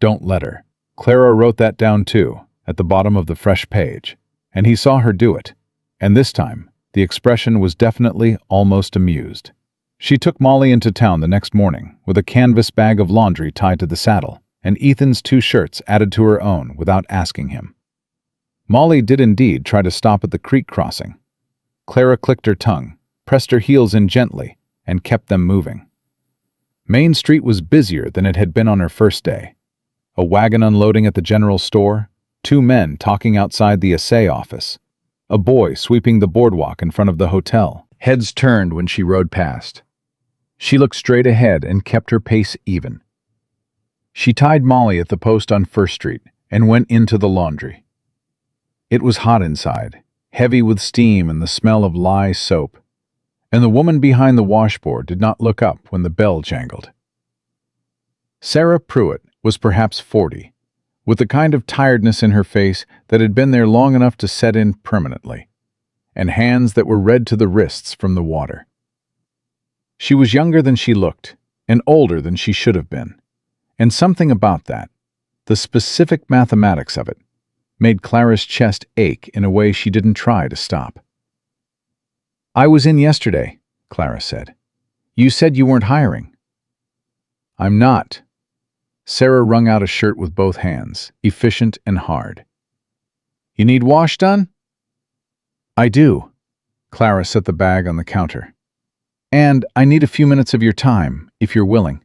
Don't let her." Clara wrote that down too, at the bottom of the fresh page, and he saw her do it, and this time the expression was definitely almost amused. She took Molly into town the next morning with a canvas bag of laundry tied to the saddle, and Ethan's 2 shirts added to her own without asking him. Molly did indeed try to stop at the creek crossing. Clara clicked her tongue, pressed her heels in gently, and kept them moving. Main Street was busier than it had been on her first day. A wagon unloading at the general store, 2 men talking outside the assay office, a boy sweeping the boardwalk in front of the hotel. Heads turned when she rode past. She looked straight ahead and kept her pace even. She tied Molly at the post on First Street and went into the laundry. It was hot inside, heavy with steam and the smell of lye soap, and the woman behind the washboard did not look up when the bell jangled. Sarah Pruitt was perhaps 40, with the kind of tiredness in her face that had been there long enough to set in permanently, and hands that were red to the wrists from the water. She was younger than she looked, and older than she should have been, and something about that, the specific mathematics of it, made Clara's chest ache in a way she didn't try to stop. "I was in yesterday," Clara said. "You said you weren't hiring." "I'm not." Sarah wrung out a shirt with both hands, efficient and hard. "You need wash done?" "I do." Clara set the bag on the counter. "And I need a few minutes of your time, if you're willing."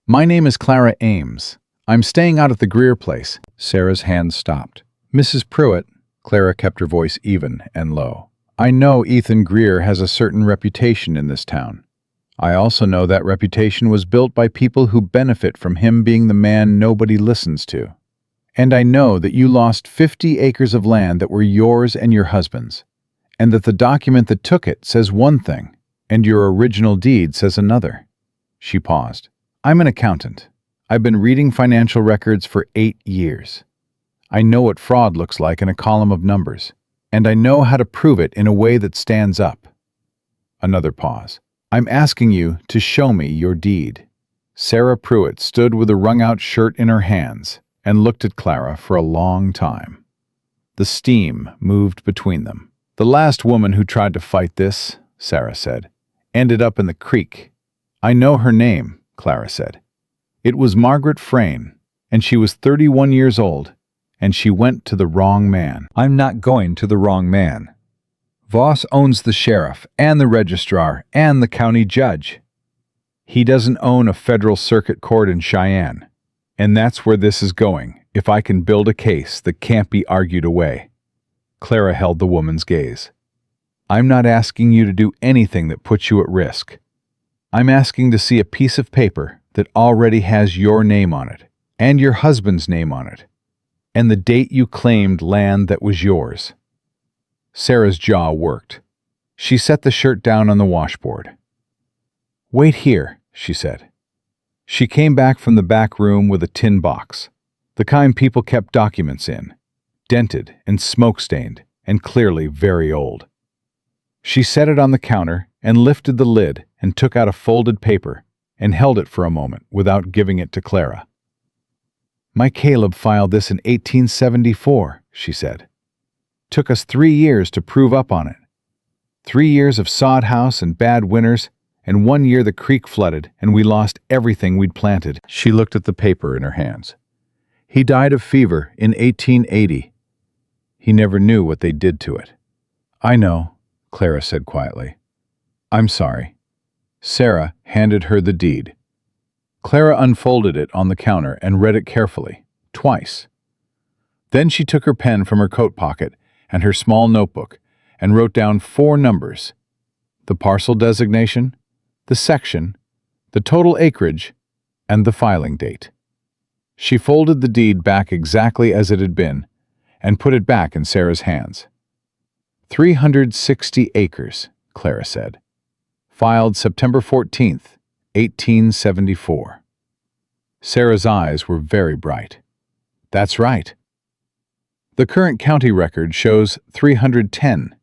"My name is Clara Ames. I'm staying out at the Greer place." Sarah's hand stopped. "Mrs. Pruitt," Clara kept her voice even and low, "I know Ethan Greer has a certain reputation in this town. I also know that reputation was built by people who benefit from him being the man nobody listens to. And I know that you lost 50 acres of land that were yours and your husband's, and that the document that took it says one thing, and your original deed says another." She paused. "I'm an accountant. I've been reading financial records for 8 years. I know what fraud looks like in a column of numbers, and I know how to prove it in a way that stands up." Another pause. "I'm asking you to show me your deed." Sarah Pruitt stood with a wrung-out shirt in her hands and looked at Clara for a long time. The steam moved between them. "The last woman who tried to fight this," Sarah said, "ended up in the creek." "I know her name," Clara said. "It was Margaret Frayne, and she was 31 years old, and she went to the wrong man." "I'm not going to the wrong man. Voss owns the sheriff and the registrar and the county judge. He doesn't own a federal circuit court in Cheyenne. And that's where this is going, if I can build a case that can't be argued away." Clara held the woman's gaze. "I'm not asking you to do anything that puts you at risk. I'm asking to see a piece of paper that already has your name on it, and your husband's name on it, and the date you claimed land that was yours." Sarah's jaw worked. She set the shirt down on the washboard. "Wait here," she said. She came back from the back room with a tin box, the kind people kept documents in, dented and smoke-stained and clearly very old. She set it on the counter and lifted the lid and took out a folded paper and held it for a moment without giving it to Clara. "My Caleb filed this in 1874, she said. "Took us 3 years to prove up on it. 3 years of sod house and bad winters, and 1 year the creek flooded and we lost everything we'd planted." She looked at the paper in her hands. "He died of fever in 1880. He never knew what they did to it." "I know," Clara said quietly. "I'm sorry." Sarah handed her the deed. Clara unfolded it on the counter and read it carefully, twice. Then she took her pen from her coat pocket and her small notebook and wrote down 4 numbers: the parcel designation, the section, the total acreage, and the filing date. She folded the deed back exactly as it had been and put it back in Sarah's hands. 360 acres, Clara said. Filed September 14th, 1874. Sarah's eyes were very bright. "That's right. The current county record shows 310.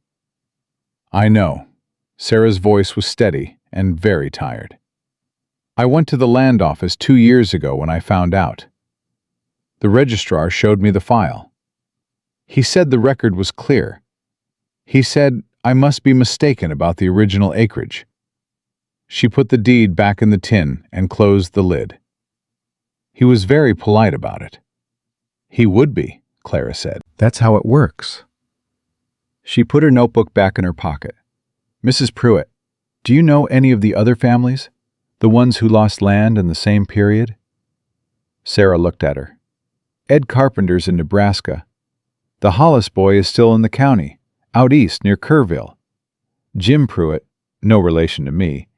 "I know." Sarah's voice was steady and very tired. "I went to the land office 2 years ago when I found out. The registrar showed me the file. He said the record was clear. He said I must be mistaken about the original acreage." She put the deed back in the tin and closed the lid. "He was very polite about it." "He would be," Clara said. "That's how it works." She put her notebook back in her pocket. "Mrs. Pruitt, do you know any of the other families? The ones who lost land in the same period?" Sarah looked at her. "Ed Carpenter's in Nebraska. The Hollis boy is still in the county, out east near Kerrville. Jim Pruitt, no relation to me,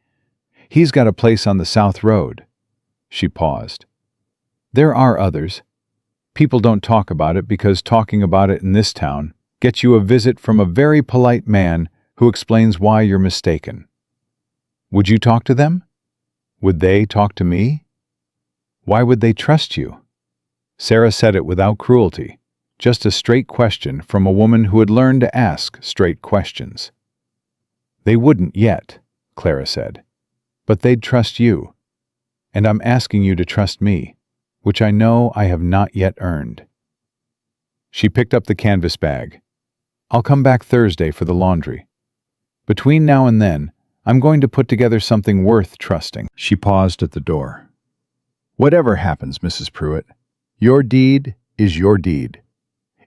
he's got a place on the South Road." She paused. "There are others. People don't talk about it because talking about it in this town gets you a visit from a very polite man who explains why you're mistaken. Would you talk to them? Would they talk to me? Why would they trust you?" Sarah said it without cruelty, just a straight question from a woman who had learned to ask straight questions. "They wouldn't yet," Clara said, "but they'd trust you. And I'm asking you to trust me, which I know I have not yet earned." She picked up the canvas bag. "I'll come back Thursday for the laundry. Between now and then, I'm going to put together something worth trusting." She paused at the door. "Whatever happens, Mrs. Pruitt, your deed is your deed.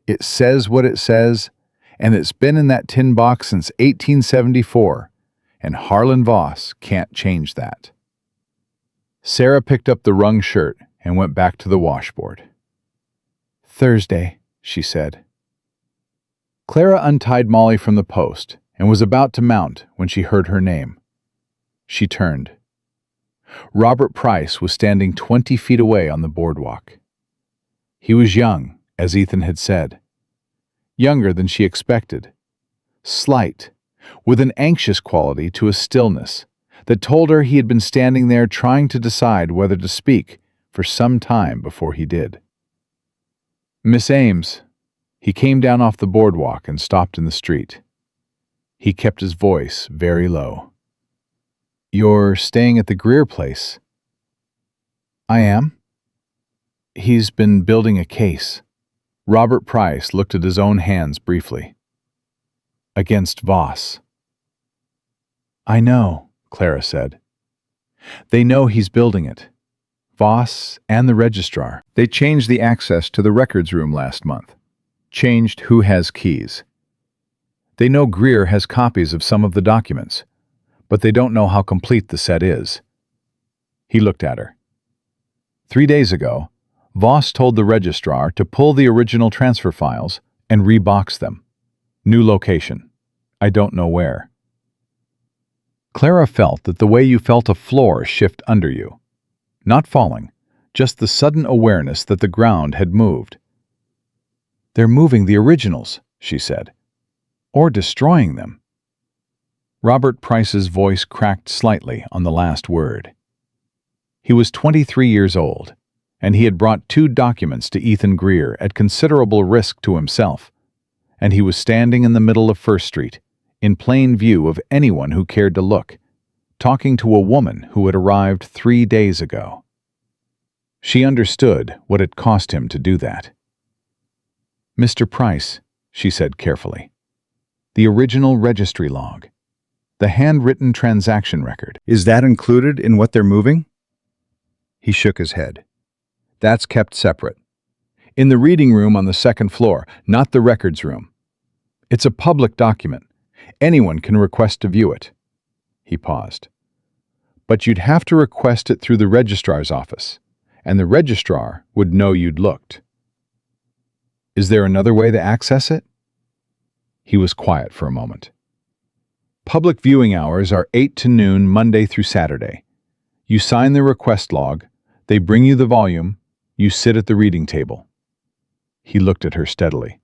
It says what it says, and it's been in that tin box since 1874, and Harlan Voss can't change that." Sarah picked up the wrung shirt and went back to the washboard. "Thursday," she said. Clara untied Molly from the post and was about to mount when she heard her name. She turned. Robert Price was standing 20 feet away on the boardwalk. He was young, as Ethan had said. Younger than she expected. Slight, with an anxious quality to his stillness that told her he had been standing there trying to decide whether to speak for some time before he did. "Miss Ames." He came down off the boardwalk and stopped in the street. He kept his voice very low. "You're staying at the Greer place?" "I am." "He's been building a case." Robert Price looked at his own hands briefly. "Against Voss." "I know," Clara said. "They know he's building it. Voss and the registrar. They changed the access to the records room last month. Changed who has keys. They know Greer has copies of some of the documents, but they don't know how complete the set is." He looked at her. 3 days ago, Voss told the registrar to pull the original transfer files and rebox them. New location. I don't know where. Clara felt that the way you felt a floor shift under you. Not falling, just the sudden awareness that the ground had moved. "They're moving the originals," she said. "Or destroying them." Robert Price's voice cracked slightly on the last word. He was 23 years old, and he had brought 2 documents to Ethan Greer at considerable risk to himself, and he was standing in the middle of First Street, in plain view of anyone who cared to look, talking to a woman who had arrived 3 days ago. She understood what it cost him to do that. "Mr. Price," she said carefully, "the original registry log, the handwritten transaction record." Is that included in what they're moving? He shook his head. That's kept separate. In the reading room on the 2nd floor, not the records room. It's a public document. Anyone can request to view it. He paused. But you'd have to request it through the registrar's office, and the registrar would know you'd looked. Is there another way to access it? He was quiet for a moment. Public viewing hours are 8 to noon Monday through Saturday. You sign the request log, they bring you the volume, you sit at the reading table. He looked at her steadily.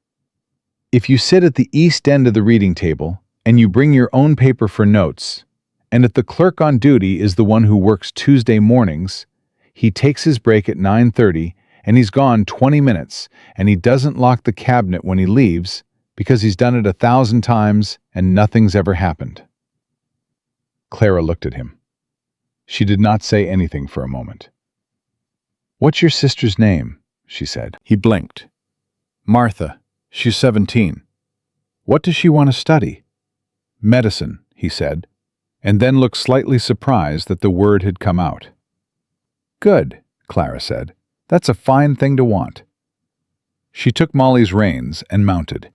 If you sit at the east end of the reading table, and you bring your own paper for notes, and if the clerk on duty is the one who works Tuesday mornings, he takes his break at 9:30 and he's gone 20 minutes, and he doesn't lock the cabinet when he leaves because he's done it 1,000 times and nothing's ever happened. Clara looked at him. She did not say anything for a moment. "What's your sister's name?" she said. He blinked. "Martha. She's 17. What does she want to study?" "Medicine," he said, and then looked slightly surprised that the word had come out. "Good," Clara said. "That's a fine thing to want." She took Molly's reins and mounted.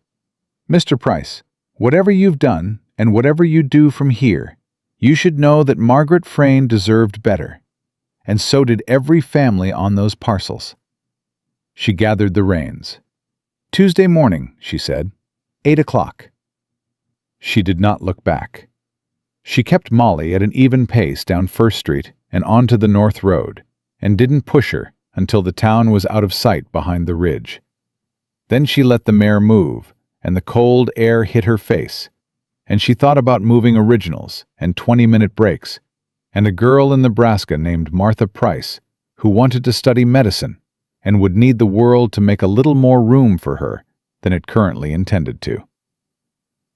"Mr. Price, whatever you've done and whatever you do from here, you should know that Margaret Frayne deserved better, and so did every family on those parcels." She gathered the reins. "Tuesday morning," she said, 8 o'clock. She did not look back. She kept Molly at an even pace down First Street and onto the North Road, and didn't push her until the town was out of sight behind the ridge. Then she let the mare move, and the cold air hit her face, and she thought about moving originals and 20-minute breaks, and a girl in Nebraska named Martha Price who wanted to study medicine and would need the world to make a little more room for her than it currently intended to.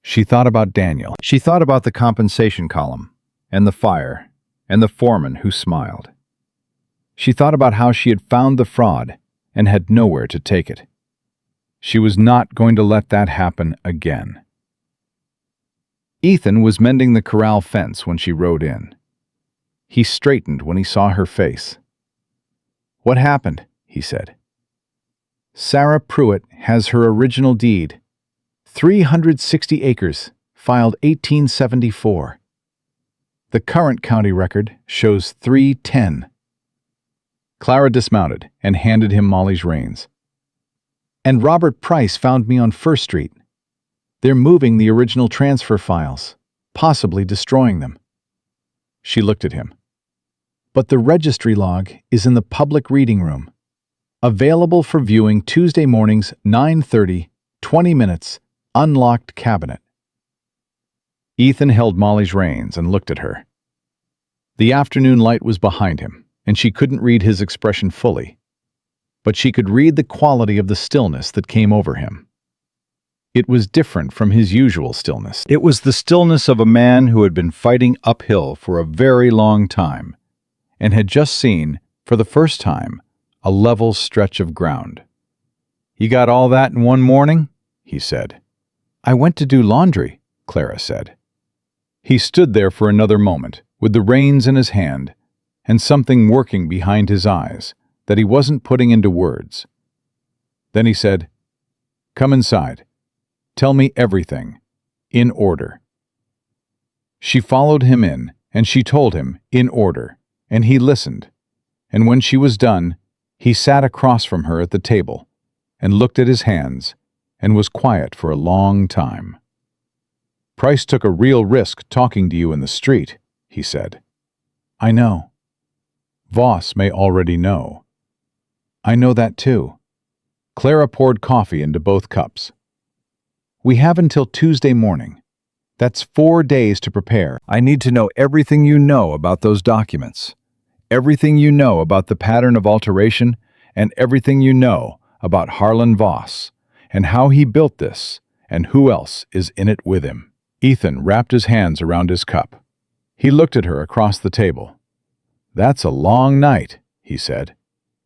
She thought about Daniel. She thought about the compensation column, and the fire, and the foreman who smiled. She thought about how she had found the fraud and had nowhere to take it. She was not going to let that happen again. Ethan was mending the corral fence when she rode in. He straightened when he saw her face. "What happened?" he said. "Sarah Pruitt has her original deed. 360 acres, filed 1874. The current county record shows 310. Clara dismounted and handed him Molly's reins. "And Robert Price found me on First Street. They're moving the original transfer files, possibly destroying them." She looked at him. But the registry log is in the public reading room. Available for viewing Tuesday mornings, 9:30, 20 minutes, unlocked cabinet. Ethan held Molly's reins and looked at her. The afternoon light was behind him, and she couldn't read his expression fully. But she could read the quality of the stillness that came over him. It was different from his usual stillness. It was the stillness of a man who had been fighting uphill for a very long time, and had just seen, for the first time, a level stretch of ground. "You got all that in one morning?" he said. "I went to do laundry," Clara said. He stood there for another moment, with the reins in his hand, and something working behind his eyes that he wasn't putting into words. Then he said, "Come inside. Tell me everything, in order." She followed him in, and she told him, in order, and he listened, and when she was done, he sat across from her at the table, and looked at his hands, and was quiet for a long time. "Price took a real risk talking to you in the street," he said. "I know. Voss may already know." "I know that too." Clara poured coffee into both cups. "We have until Tuesday morning. That's 4 days to prepare. I need to know everything you know about those documents, everything you know about the pattern of alteration, and everything you know about Harlan Voss, and how he built this, and who else is in it with him." Ethan wrapped his hands around his cup. He looked at her across the table. "That's a long night," he said.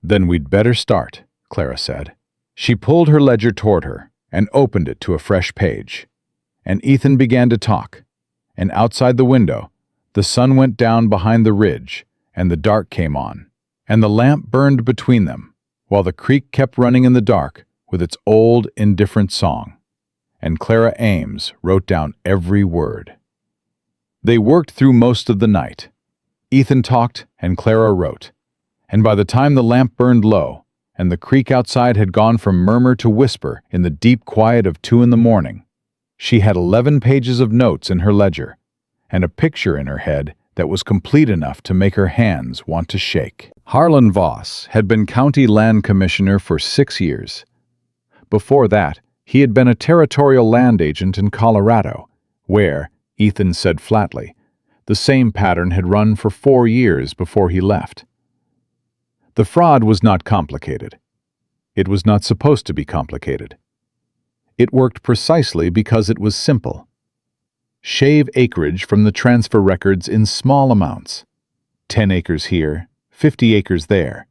"Then we'd better start," Clara said. She pulled her ledger toward her and opened it to a fresh page. And Ethan began to talk, and outside the window, the sun went down behind the ridge, and the dark came on, and the lamp burned between them, while the creek kept running in the dark with its old, indifferent song. And Clara Ames wrote down every word. They worked through most of the night. Ethan talked and Clara wrote, and by the time the lamp burned low, and the creek outside had gone from murmur to whisper in the deep quiet of 2 a.m, she had 11 pages of notes in her ledger, and a picture in her head that was complete enough to make her hands want to shake. Harlan Voss had been county land commissioner for 6 years. Before that, he had been a territorial land agent in Colorado, where, Ethan said flatly, the same pattern had run for 4 years before he left. The fraud was not complicated. It was not supposed to be complicated. It worked precisely because it was simple. Shave acreage from the transfer records in small amounts. 10 acres here, 50 acres there.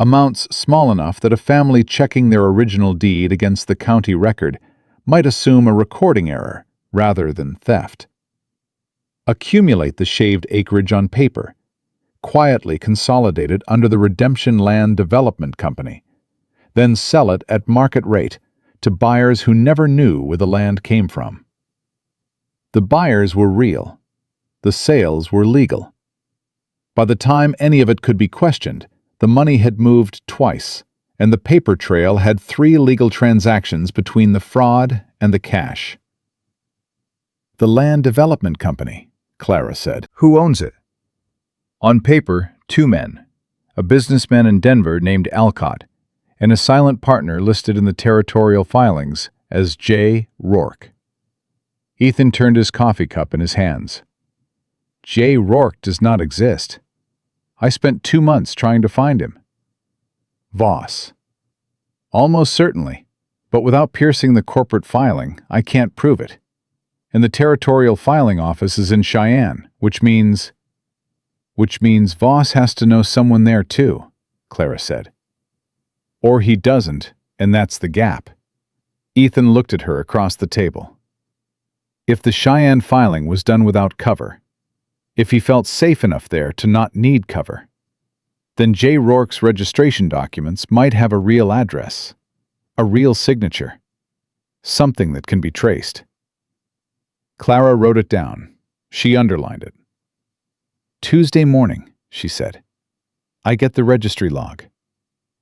Amounts small enough that a family checking their original deed against the county record might assume a recording error rather than theft. Accumulate the shaved acreage on paper. Quietly consolidate it under the Redemption Land Development Company. Then sell it at market rate to buyers who never knew where the land came from. The buyers were real. The sales were legal. By the time any of it could be questioned, the money had moved twice, and the paper trail had 3 legal transactions between the fraud and the cash. "The Land Development Company," Clara said. "Who owns it?" On paper, 2 men, a businessman in Denver named Alcott, and a silent partner listed in the territorial filings as J. Rourke. Ethan turned his coffee cup in his hands. "J. Rourke does not exist. I spent 2 months trying to find him." "Voss." "Almost certainly, but without piercing the corporate filing, I can't prove it. And the territorial filing office is in Cheyenne, which means Voss has to know someone there too," Clara said. "Or he doesn't, and that's the gap." Ethan looked at her across the table. If the Cheyenne filing was done without cover, if he felt safe enough there to not need cover, then J. Rourke's registration documents might have a real address, a real signature, something that can be traced. Clara wrote it down. She underlined it. "Tuesday morning," she said. "I get the registry log.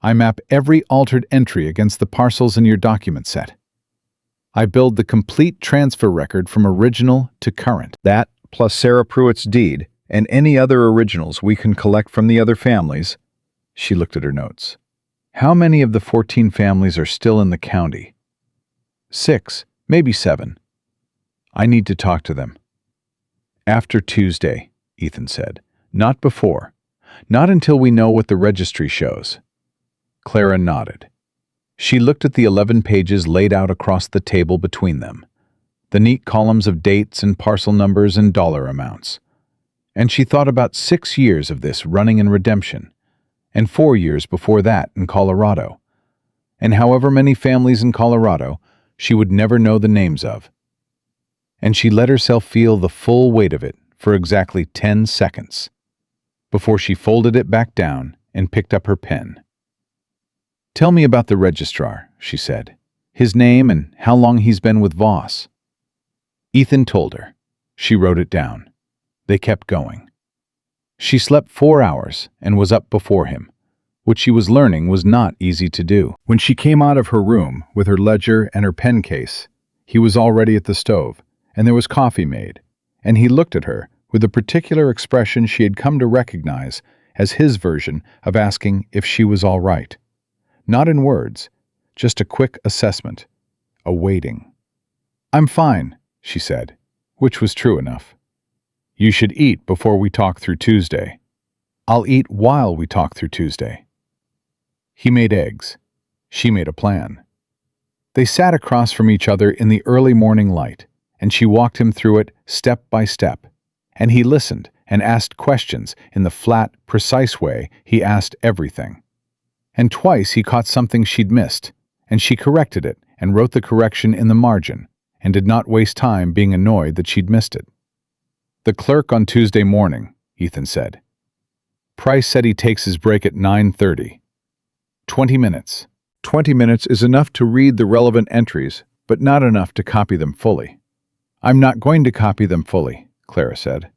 I map every altered entry against the parcels in your document set. I build the complete transfer record from original to current. That, plus Sarah Pruitt's deed, and any other originals we can collect from the other families. She looked at her notes. How many of the 14 families are still in the county? 6, maybe 7. I need to talk to them. After Tuesday, Ethan said. Not before. Not until we know what the registry shows. Clara nodded. She looked at the 11 pages laid out across the table between them, the neat columns of dates and parcel numbers and dollar amounts. And she thought about 6 years of this running in redemption, and 4 years before that in Colorado, and however many families in Colorado she would never know the names of. And she let herself feel the full weight of it for exactly 10 seconds, before she folded it back down and picked up her pen. Tell me about the registrar, she said. His name and how long he's been with Voss. Ethan told her. She wrote it down. They kept going. She slept 4 hours and was up before him, which she was learning was not easy to do. When she came out of her room with her ledger and her pen case, he was already at the stove, and there was coffee made, and he looked at her with a particular expression she had come to recognize as his version of asking if she was all right. Not in words, just a quick assessment, a waiting. I'm fine, she said, which was true enough. You should eat before we talk through Tuesday. I'll eat while we talk through Tuesday. He made eggs. She made a plan. They sat across from each other in the early morning light, and she walked him through it step by step, and he listened and asked questions in the flat, precise way he asked everything. And twice he caught something she'd missed, and she corrected it and wrote the correction in the margin, and did not waste time being annoyed that she'd missed it. The clerk on Tuesday morning, Ethan said. Price said he takes his break at 9:30. 20 minutes. 20 minutes is enough to read the relevant entries, but not enough to copy them fully. I'm not going to copy them fully, Clara said.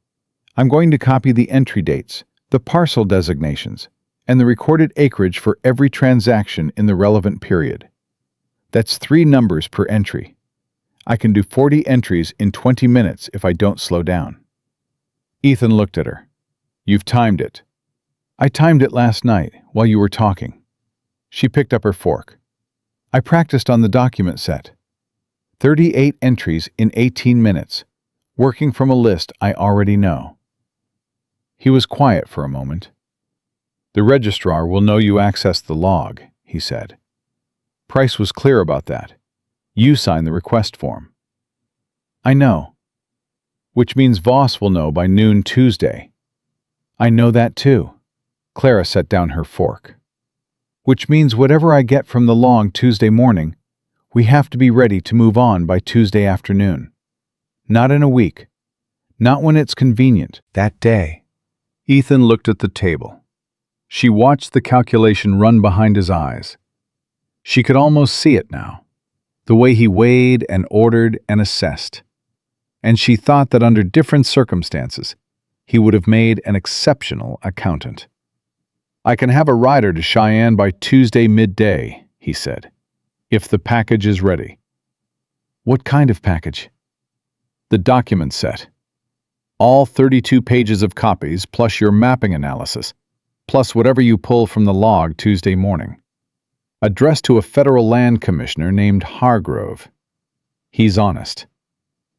I'm going to copy the entry dates, the parcel designations, and the recorded acreage for every transaction in the relevant period. That's 3 numbers per entry. I can do 40 entries in 20 minutes if I don't slow down. Ethan looked at her. You've timed it. I timed it last night while you were talking. She picked up her fork. I practiced on the document set. 38 entries in 18 minutes, working from a list I already know. He was quiet for a moment. The registrar will know you accessed the log, he said. Price was clear about that. You signed the request form. I know. Which means Voss will know by noon Tuesday. I know that too. Clara set down her fork. Which means whatever I get from the log Tuesday morning, we have to be ready to move on by Tuesday afternoon. Not in a week. Not when it's convenient. That day. Ethan looked at the table. She watched the calculation run behind his eyes. She could almost see it now, the way he weighed and ordered and assessed. And she thought that under different circumstances, he would have made an exceptional accountant. I can have a rider to Cheyenne by Tuesday midday, he said, if the package is ready. What kind of package? The document set. All 32 pages of copies plus your mapping analysis, plus whatever you pull from the log Tuesday morning. Addressed to a federal land commissioner named Hargrove. He's honest.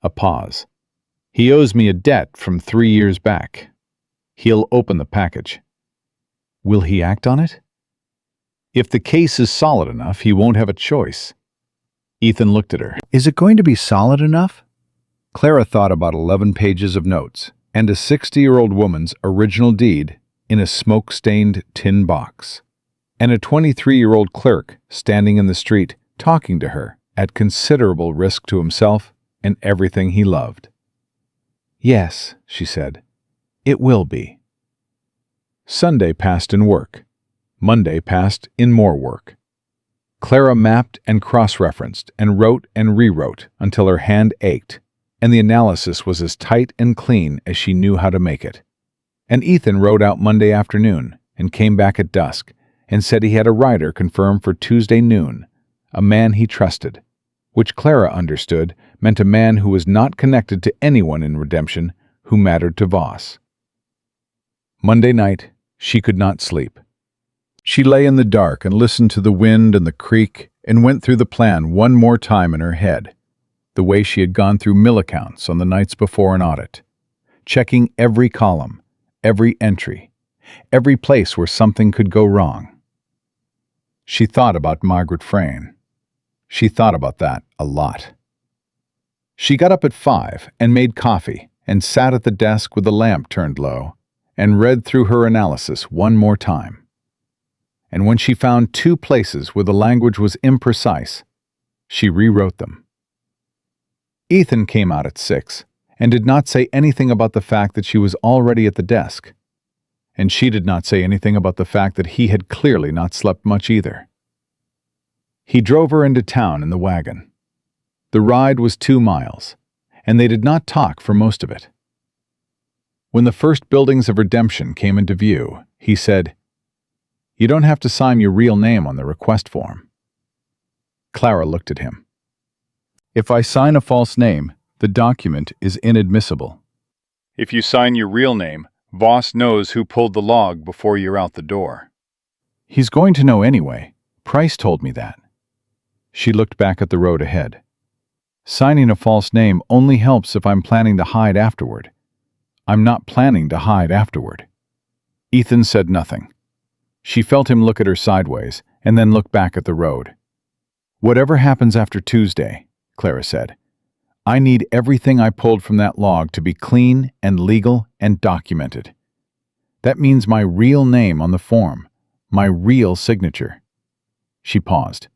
A pause. He owes me a debt from 3 years back. He'll open the package. Will he act on it? If the case is solid enough, he won't have a choice. Ethan looked at her. Is it going to be solid enough? Clara thought about 11 pages of notes and a 60-year-old woman's original deed in a smoke-stained tin box, and a 23-year-old clerk standing in the street talking to her at considerable risk to himself and everything he loved. Yes, she said, it will be. Sunday passed in work. Monday passed in more work. Clara mapped and cross-referenced and wrote and rewrote until her hand ached, and the analysis was as tight and clean as she knew how to make it. And Ethan rode out Monday afternoon and came back at dusk and said he had a rider confirmed for Tuesday noon, a man he trusted, which Clara understood meant a man who was not connected to anyone in redemption who mattered to Voss. Monday night, she could not sleep. She lay in the dark and listened to the wind and the creek and went through the plan one more time in her head, the way she had gone through mill accounts on the nights before an audit, checking every column, every entry, every place where something could go wrong. She thought about Margaret Frayne. She thought about that a lot. She got up at 5 and made coffee and sat at the desk with the lamp turned low and read through her analysis one more time. And when she found 2 places where the language was imprecise, she rewrote them. Ethan came out at 6 and did not say anything about the fact that she was already at the desk. And she did not say anything about the fact that he had clearly not slept much either. He drove her into town in the wagon. The ride was 2 miles, and they did not talk for most of it. When the first buildings of redemption came into view, he said, "You don't have to sign your real name on the request form." Clara looked at him. "If I sign a false name, the document is inadmissible. If you sign your real name, Voss knows who pulled the log before you're out the door." "He's going to know anyway. Price told me that." She looked back at the road ahead. "Signing a false name only helps if I'm planning to hide afterward. I'm not planning to hide afterward." Ethan said nothing. She felt him look at her sideways and then look back at the road. "Whatever happens after Tuesday," Clara said, "I need everything I pulled from that log to be clean and legal and documented. That means my real name on the form, my real signature." She paused.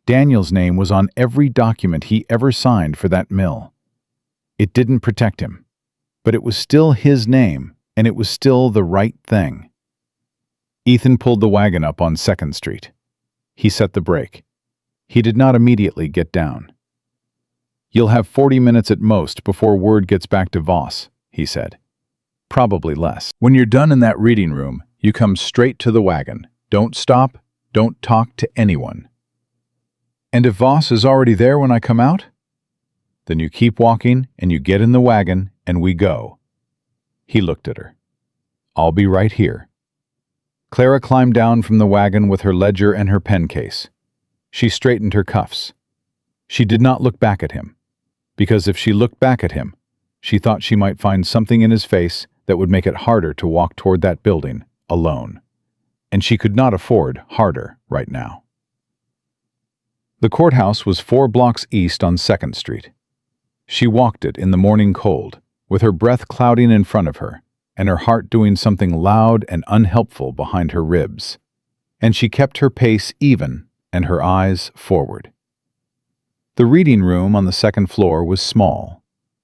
Daniel's name was on every document he ever signed for that mill. It didn't protect him, but it was still his name, and it was still the right thing. Ethan pulled the wagon up on 2nd Street. He set the brake. He did not immediately get down. "You'll have 40 minutes at most before word gets back to Voss," he said. "Probably less. When you're done in that reading room, you come straight to the wagon. Don't stop. Don't talk to anyone." "And if Voss is already there when I come out?" "Then you keep walking and you get in the wagon and we go." He looked at her. "I'll be right here." Clara climbed down from the wagon with her ledger and her pen case. She straightened her cuffs. She did not look back at him, because if she looked back at him, she thought she might find something in his face that would make it harder to walk toward that building alone. And she could not afford harder right now. The courthouse was 4 blocks east on 2nd Street. She walked it in the morning cold, with her breath clouding in front of her, and her heart doing something loud and unhelpful behind her ribs. And she kept her pace even and her eyes forward. The reading room on the 2nd floor was small.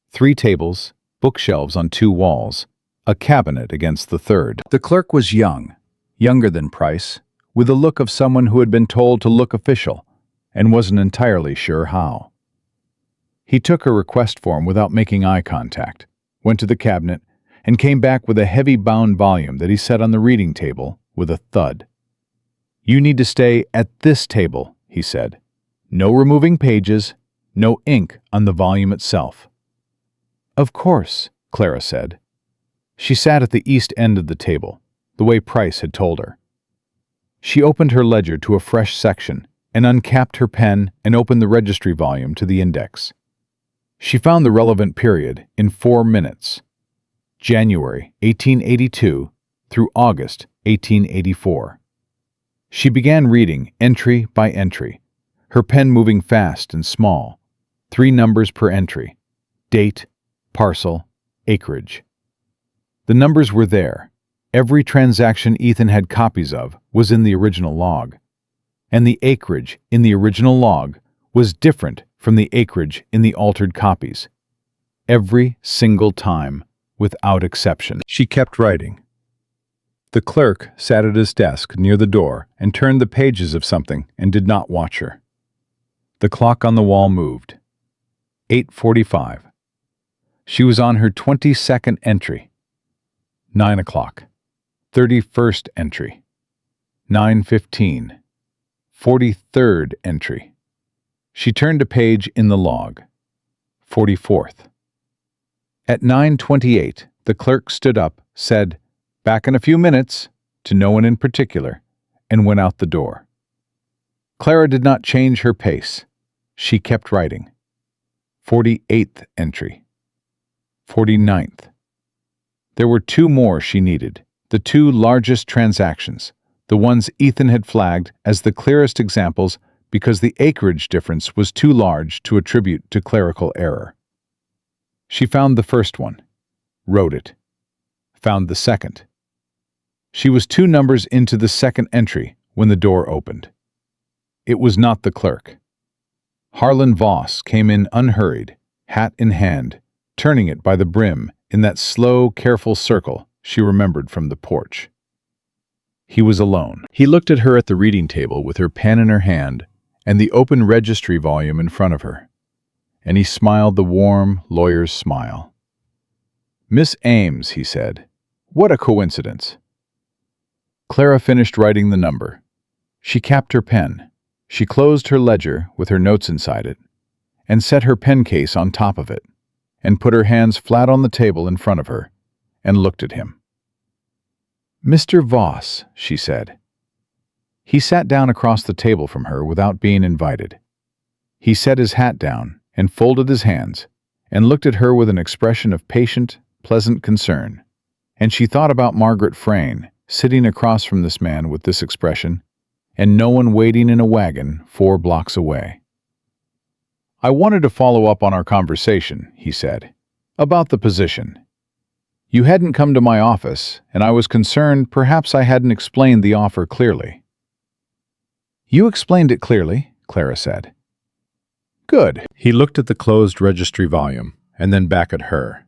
3 tables, bookshelves on 2 walls, a cabinet against the 3rd. The clerk was young, younger than Price, with the look of someone who had been told to look official and wasn't entirely sure how. He took her request form without making eye contact, went to the cabinet, and came back with a heavy bound volume that he set on the reading table with a thud. "You need to stay at this table," he said. "No removing pages, no ink on the volume itself." "Of course," Clara said. She sat at the east end of the table, the way Price had told her. She opened her ledger to a fresh section and uncapped her pen and opened the registry volume to the index. She found the relevant period in 4 minutes. January 1882 through August 1884. She began reading entry by entry, her pen moving fast and small, 3 numbers per entry, date, parcel, acreage. The numbers were there. Every transaction Ethan had copies of was in the original log, and the acreage in the original log was different from the acreage in the altered copies. Every single time, without exception. She kept writing. The clerk sat at his desk near the door and turned the pages of something and did not watch her. The clock on the wall moved. 8:45. She was on her 22nd entry. 9 o'clock. 31st entry. 9:15. 43rd entry. She turned a page in the log. 44th. At 9:28, the clerk stood up, said, Back in a few minutes, to no one in particular, and went out the door. Clara did not change her pace. She kept writing. 48th entry. 49th. There were two more she needed, the two largest transactions, the ones Ethan had flagged as the clearest examples because the acreage difference was too large to attribute to clerical error. She found the first one, wrote it, found the second. She was 2 numbers into the second entry when the door opened. It was not the clerk. Harlan Voss came in unhurried, hat in hand, turning it by the brim in that slow, careful circle she remembered from the porch. He was alone. He looked at her at the reading table with her pen in her hand and the open registry volume in front of her, and he smiled the warm lawyer's smile. "Miss Ames," he said, "what a coincidence." Clara finished writing the number. She capped her pen. She closed her ledger with her notes inside it, and set her pen case on top of it, and put her hands flat on the table in front of her, and looked at him. "Mr. Voss," she said. He sat down across the table from her without being invited. He set his hat down and folded his hands, and looked at her with an expression of patient, pleasant concern, and she thought about Margaret Frayne, sitting across from this man with this expression, and no one waiting in a wagon 4 blocks away. "I wanted to follow up on our conversation," he said, "about the position. You hadn't come to my office, and I was concerned perhaps I hadn't explained the offer clearly." "You explained it clearly," Clara said. "Good." He looked at the closed registry volume, and then back at her.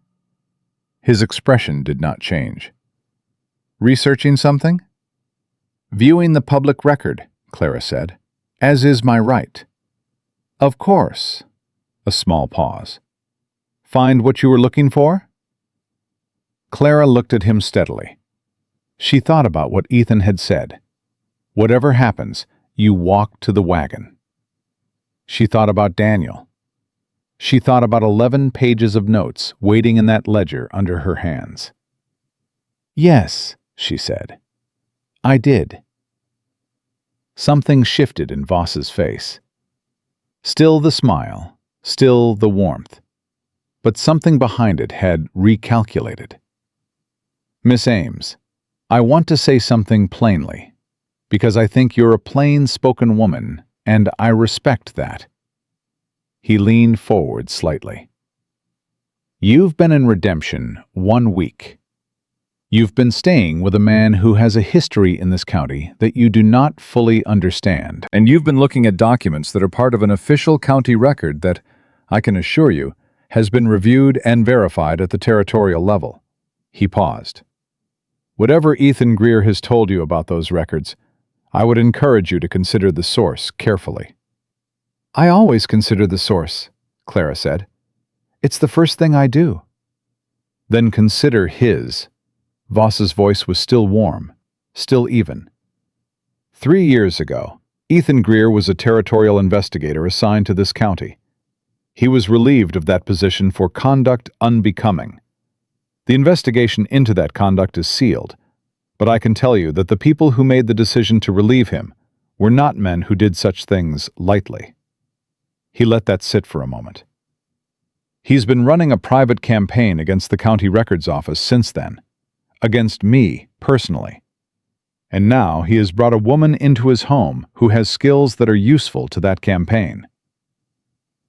His expression did not change. "Researching something?" "Viewing the public record," Clara said, "as is my right." "Of course." A small pause. "Find what you were looking for?" Clara looked at him steadily. She thought about what Ethan had said. Whatever happens, you walk to the wagon. She thought about Daniel. She thought about 11 pages of notes waiting in that ledger under her hands. "Yes," she said. "I did." Something shifted in Voss's face. Still the smile, still the warmth, but something behind it had recalculated. "Miss Ames, I want to say something plainly, because I think you're a plain-spoken woman, and I respect that." He leaned forward slightly. "You've been in redemption 1 week. You've been staying with a man who has a history in this county that you do not fully understand. And you've been looking at documents that are part of an official county record that, I can assure you, has been reviewed and verified at the territorial level." He paused. "Whatever Ethan Greer has told you about those records, I would encourage you to consider the source carefully." "I always consider the source," Clara said. "It's the first thing I do." "Then consider his." Voss's voice was still warm, still even. 3 years ago, Ethan Greer was a territorial investigator assigned to this county. He was relieved of that position for conduct unbecoming. The investigation into that conduct is sealed, but I can tell you that the people who made the decision to relieve him were not men who did such things lightly. He let that sit for a moment. He's been running a private campaign against the county records office since then, against me personally. And now he has brought a woman into his home who has skills that are useful to that campaign.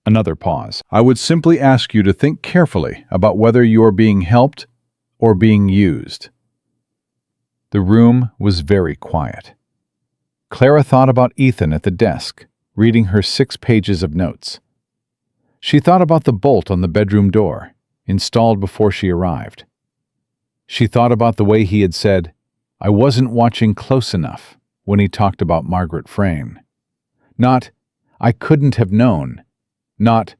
Another pause. "I would simply ask you to think carefully about whether you are being helped or being used." The room was very quiet. Clara thought about Ethan at the desk, reading her 6 pages of notes. She thought about the bolt on the bedroom door, installed before she arrived. She thought about the way he had said, "I wasn't watching close enough," when he talked about Margaret Frayne. Not, "I couldn't have known," not,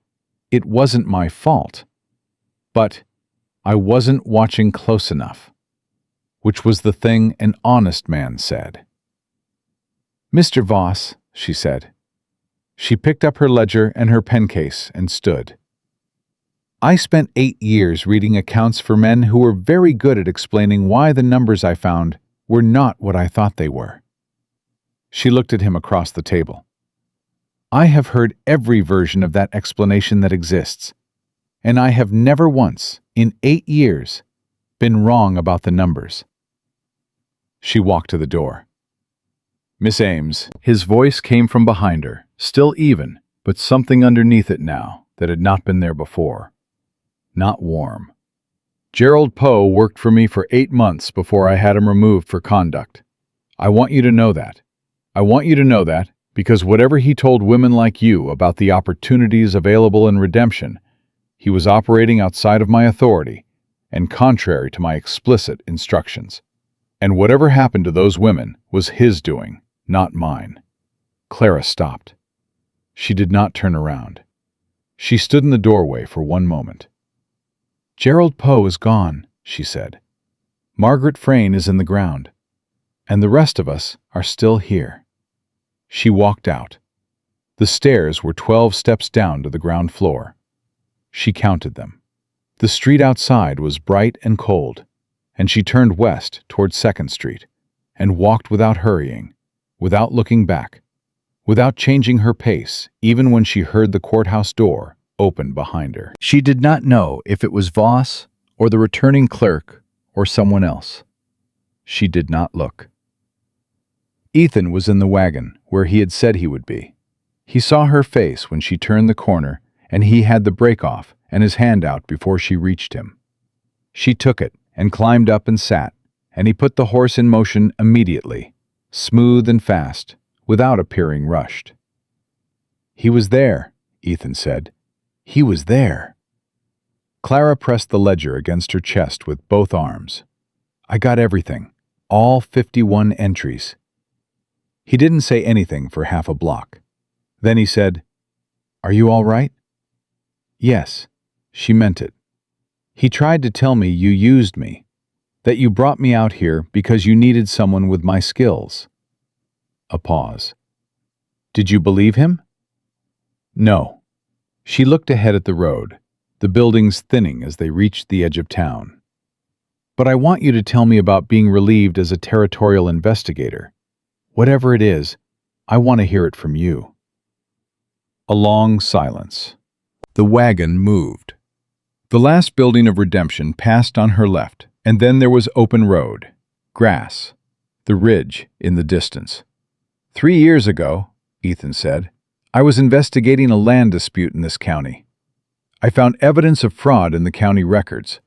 "It wasn't my fault," but, "I wasn't watching close enough," which was the thing an honest man said. "Mr. Voss," she said. She picked up her ledger and her pen case and stood. I spent 8 years reading accounts for men who were very good at explaining why the numbers I found were not what I thought they were. She looked at him across the table. I have heard every version of that explanation that exists, and I have never once, in 8 years, been wrong about the numbers. She walked to the door. Miss Ames, his voice came from behind her, still even, but something underneath it now that had not been there before. Not warm. Gerald Poe worked for me for 8 months before I had him removed for conduct. I want you to know that. I want you to know that because whatever he told women like you about the opportunities available in redemption, he was operating outside of my authority and contrary to my explicit instructions. And whatever happened to those women was his doing, not mine. Clara stopped. She did not turn around. She stood in the doorway for one moment. Gerald Poe is gone, she said. Margaret Frayne is in the ground, and the rest of us are still here. She walked out. The stairs were 12 steps down to the ground floor. She counted them. The street outside was bright and cold, and she turned west toward 2nd Street and walked without hurrying, without looking back, without changing her pace even when she heard the courthouse door open behind her. She did not know if it was Voss or the returning clerk or someone else. She did not look. Ethan was in the wagon where he had said he would be. He saw her face when she turned the corner, and he had the brake off and his hand out before she reached him. She took it and climbed up and sat, and he put the horse in motion immediately, smooth and fast, without appearing rushed. He was there, Ethan said. He was there. Clara pressed the ledger against her chest with both arms. I got everything, all 51 entries. He didn't say anything for half a block. Then he said, Are you all right? Yes, she meant it. He tried to tell me you used me, that you brought me out here because you needed someone with my skills. A pause. Did you believe him? No. She looked ahead at the road, the buildings thinning as they reached the edge of town. But I want you to tell me about being relieved as a territorial investigator. Whatever it is, I want to hear it from you. A long silence. The wagon moved. The last building of redemption passed on her left, and then there was open road, grass, the ridge in the distance. 3 years ago, Ethan said, I was investigating a land dispute in this county. I found evidence of fraud in the county records.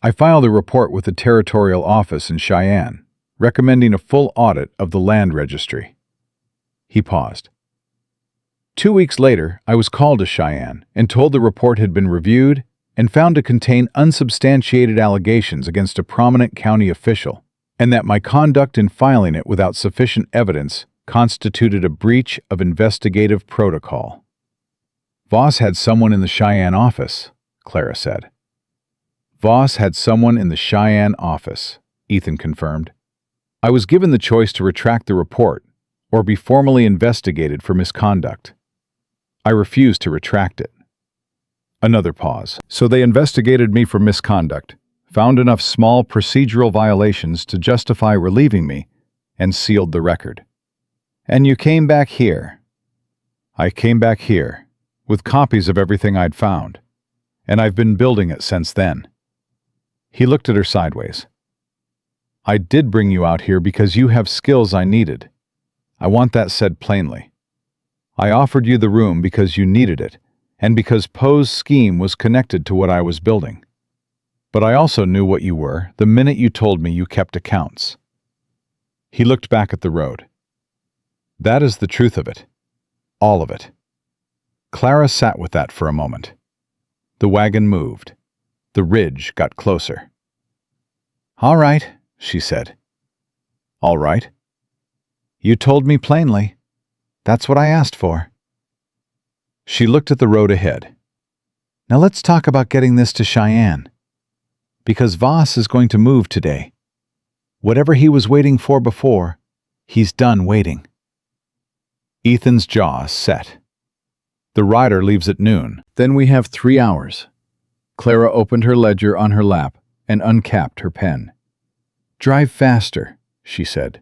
I filed a report with the territorial office in Cheyenne, recommending a full audit of the land registry. He paused. 2 weeks later, I was called to Cheyenne and told the report had been reviewed and found to contain unsubstantiated allegations against a prominent county official, and that my conduct in filing it without sufficient evidence constituted a breach of investigative protocol. Voss had someone in the Cheyenne office, Clara said. Voss had someone in the Cheyenne office, Ethan confirmed. I was given the choice to retract the report or be formally investigated for misconduct. I refused to retract it. Another pause. So they investigated me for misconduct, found enough small procedural violations to justify relieving me, and sealed the record. And you came back here. I came back here, with copies of everything I'd found, and I've been building it since then. He looked at her sideways. I did bring you out here because you have skills I needed. I want that said plainly. I offered you the room because you needed it, and because Poe's scheme was connected to what I was building. But I also knew what you were the minute you told me you kept accounts. He looked back at the road. That is the truth of it. All of it. Clara sat with that for a moment. The wagon moved. The ridge got closer. All right, she said. All right. You told me plainly. That's what I asked for. She looked at the road ahead. Now let's talk about getting this to Cheyenne. Because Voss is going to move today. Whatever he was waiting for before, he's done waiting. Ethan's jaw set. The rider leaves at noon. Then we have 3 hours. Clara opened her ledger on her lap and uncapped her pen. "Drive faster," she said.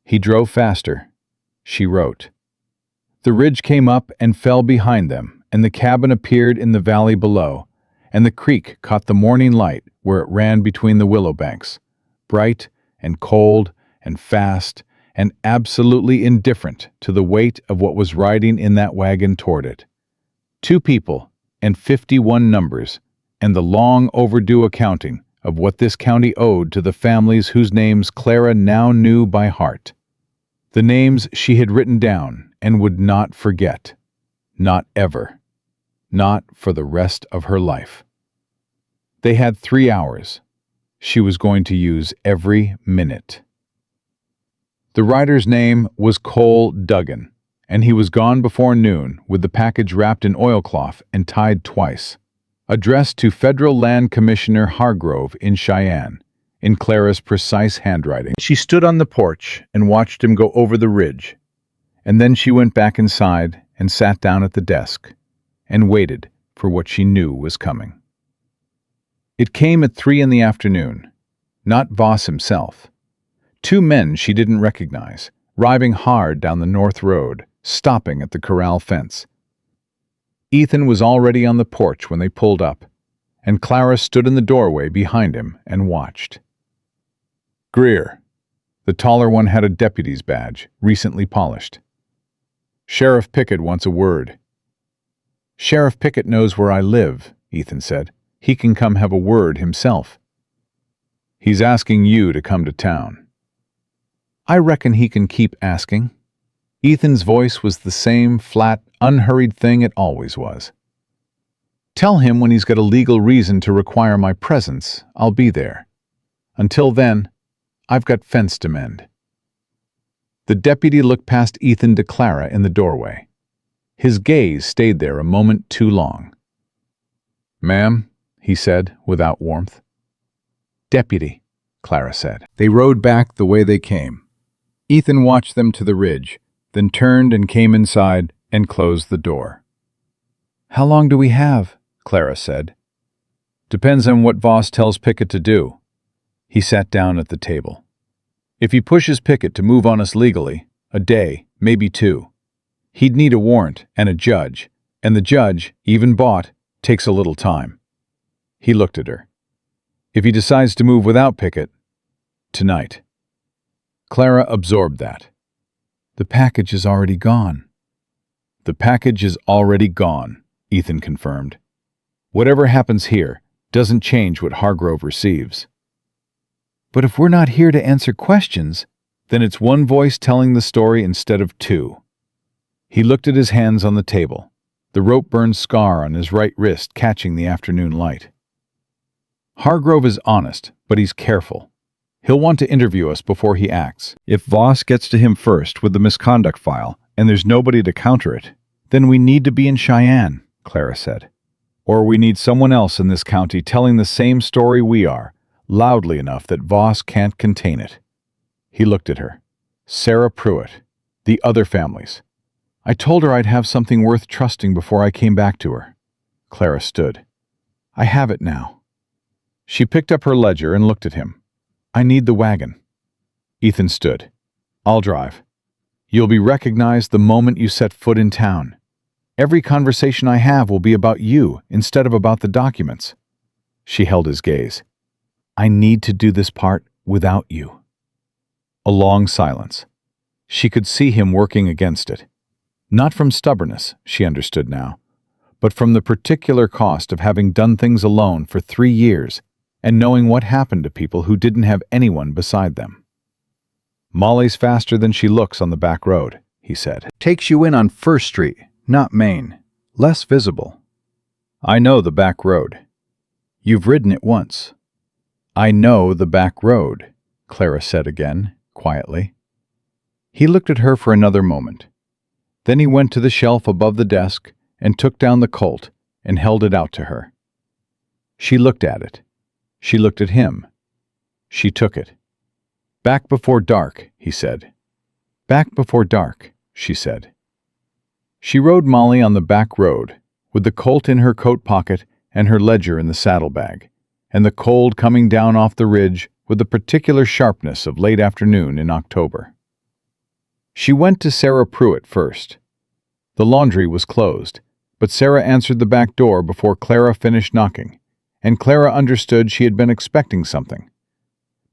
He drove faster. She wrote. The ridge came up and fell behind them, and the cabin appeared in the valley below, and the creek caught the morning light where it ran between the willow banks, bright and cold and fast and absolutely indifferent to the weight of what was riding in that wagon toward it. 2 people and 51 numbers, and the long overdue accounting of what this county owed to the families whose names Clara now knew by heart. The names she had written down and would not forget. Not ever. Not for the rest of her life. They had 3 hours. She was going to use every minute. The writer's name was Cole Duggan, and he was gone before noon with the package wrapped in oilcloth and tied twice. Addressed to Federal Land Commissioner Hargrove in Cheyenne, in Clara's precise handwriting. She stood on the porch and watched him go over the ridge, and then she went back inside and sat down at the desk and waited for what she knew was coming. It came at 3 in the afternoon, not Voss himself. 2 men she didn't recognize, driving hard down the north road, stopping at the corral fence. Ethan was already on the porch when they pulled up, and Clara stood in the doorway behind him and watched. Greer. The taller one had a deputy's badge, recently polished. Sheriff Pickett wants a word. Sheriff Pickett knows where I live, Ethan said. He can come have a word himself. He's asking you to come to town. I reckon he can keep asking. Ethan's voice was the same flat, unhurried thing it always was. Tell him when he's got a legal reason to require my presence, I'll be there. Until then, I've got fence to mend. The deputy looked past Ethan to Clara in the doorway. His gaze stayed there a moment too long. Ma'am, he said without warmth. Deputy, Clara said. They rode back the way they came. Ethan watched them to the ridge, then turned and came inside and closed the door. How long do we have? Clara said. Depends on what Voss tells Pickett to do. He sat down at the table. If he pushes Pickett to move on us legally, a day, maybe 2. He'd need a warrant and a judge, and the judge, even bought, takes a little time. He looked at her. If he decides to move without Pickett, tonight. Clara absorbed that. The package is already gone. The package is already gone, Ethan confirmed. Whatever happens here doesn't change what Hargrove receives. But if we're not here to answer questions, then it's one voice telling the story instead of 2. He looked at his hands on the table, the rope-burn scar on his right wrist catching the afternoon light. Hargrove is honest, but he's careful. He'll want to interview us before he acts. If Voss gets to him first with the misconduct file, and there's nobody to counter it, then we need to be in Cheyenne, Clara said. Or we need someone else in this county telling the same story we are, loudly enough that Voss can't contain it. He looked at her. Sarah Pruitt. The other families. I told her I'd have something worth trusting before I came back to her. Clara stood. I have it now. She picked up her ledger and looked at him. I need the wagon. Ethan stood. I'll drive. You'll be recognized the moment you set foot in town. Every conversation I have will be about you instead of about the documents. She held his gaze. I need to do this part without you. A long silence. She could see him working against it. Not from stubbornness, she understood now, but from the particular cost of having done things alone for 3 years and knowing what happened to people who didn't have anyone beside them. Molly's faster than she looks on the back road, he said. Takes you in on First Street, not Main. Less visible. I know the back road. You've ridden it once. I know the back road, Clara said again, quietly. He looked at her for another moment. Then he went to the shelf above the desk and took down the Colt and held it out to her. She looked at it. She looked at him. She took it. Back before dark, he said. Back before dark, she said. She rode Molly on the back road, with the Colt in her coat pocket and her ledger in the saddlebag, and the cold coming down off the ridge with the particular sharpness of late afternoon in October. She went to Sarah Pruitt first. The laundry was closed, but Sarah answered the back door before Clara finished knocking, and Clara understood she had been expecting something.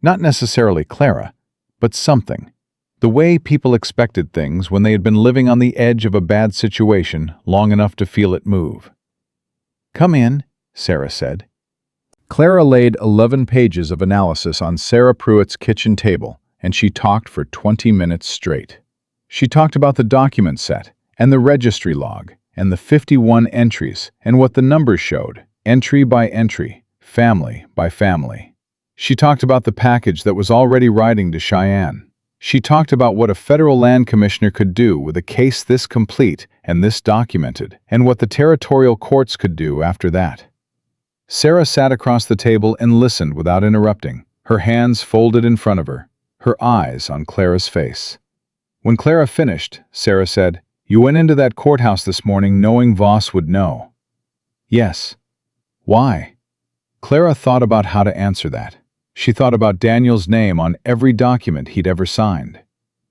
Not necessarily Clara, but something. The way people expected things when they had been living on the edge of a bad situation long enough to feel it move. "Come in," Sarah said. Clara laid 11 pages of analysis on Sarah Pruitt's kitchen table, and she talked for 20 minutes straight. She talked about the document set, and the registry log, and the 51 entries, and what the numbers showed, entry by entry, family by family. She talked about the package that was already riding to Cheyenne. She talked about what a federal land commissioner could do with a case this complete and this documented, and what the territorial courts could do after that. Sarah sat across the table and listened without interrupting, her hands folded in front of her, her eyes on Clara's face. When Clara finished, Sarah said, "You went into that courthouse this morning knowing Voss would know." "Yes." "Why?" Clara thought about how to answer that. She thought about Daniel's name on every document he'd ever signed.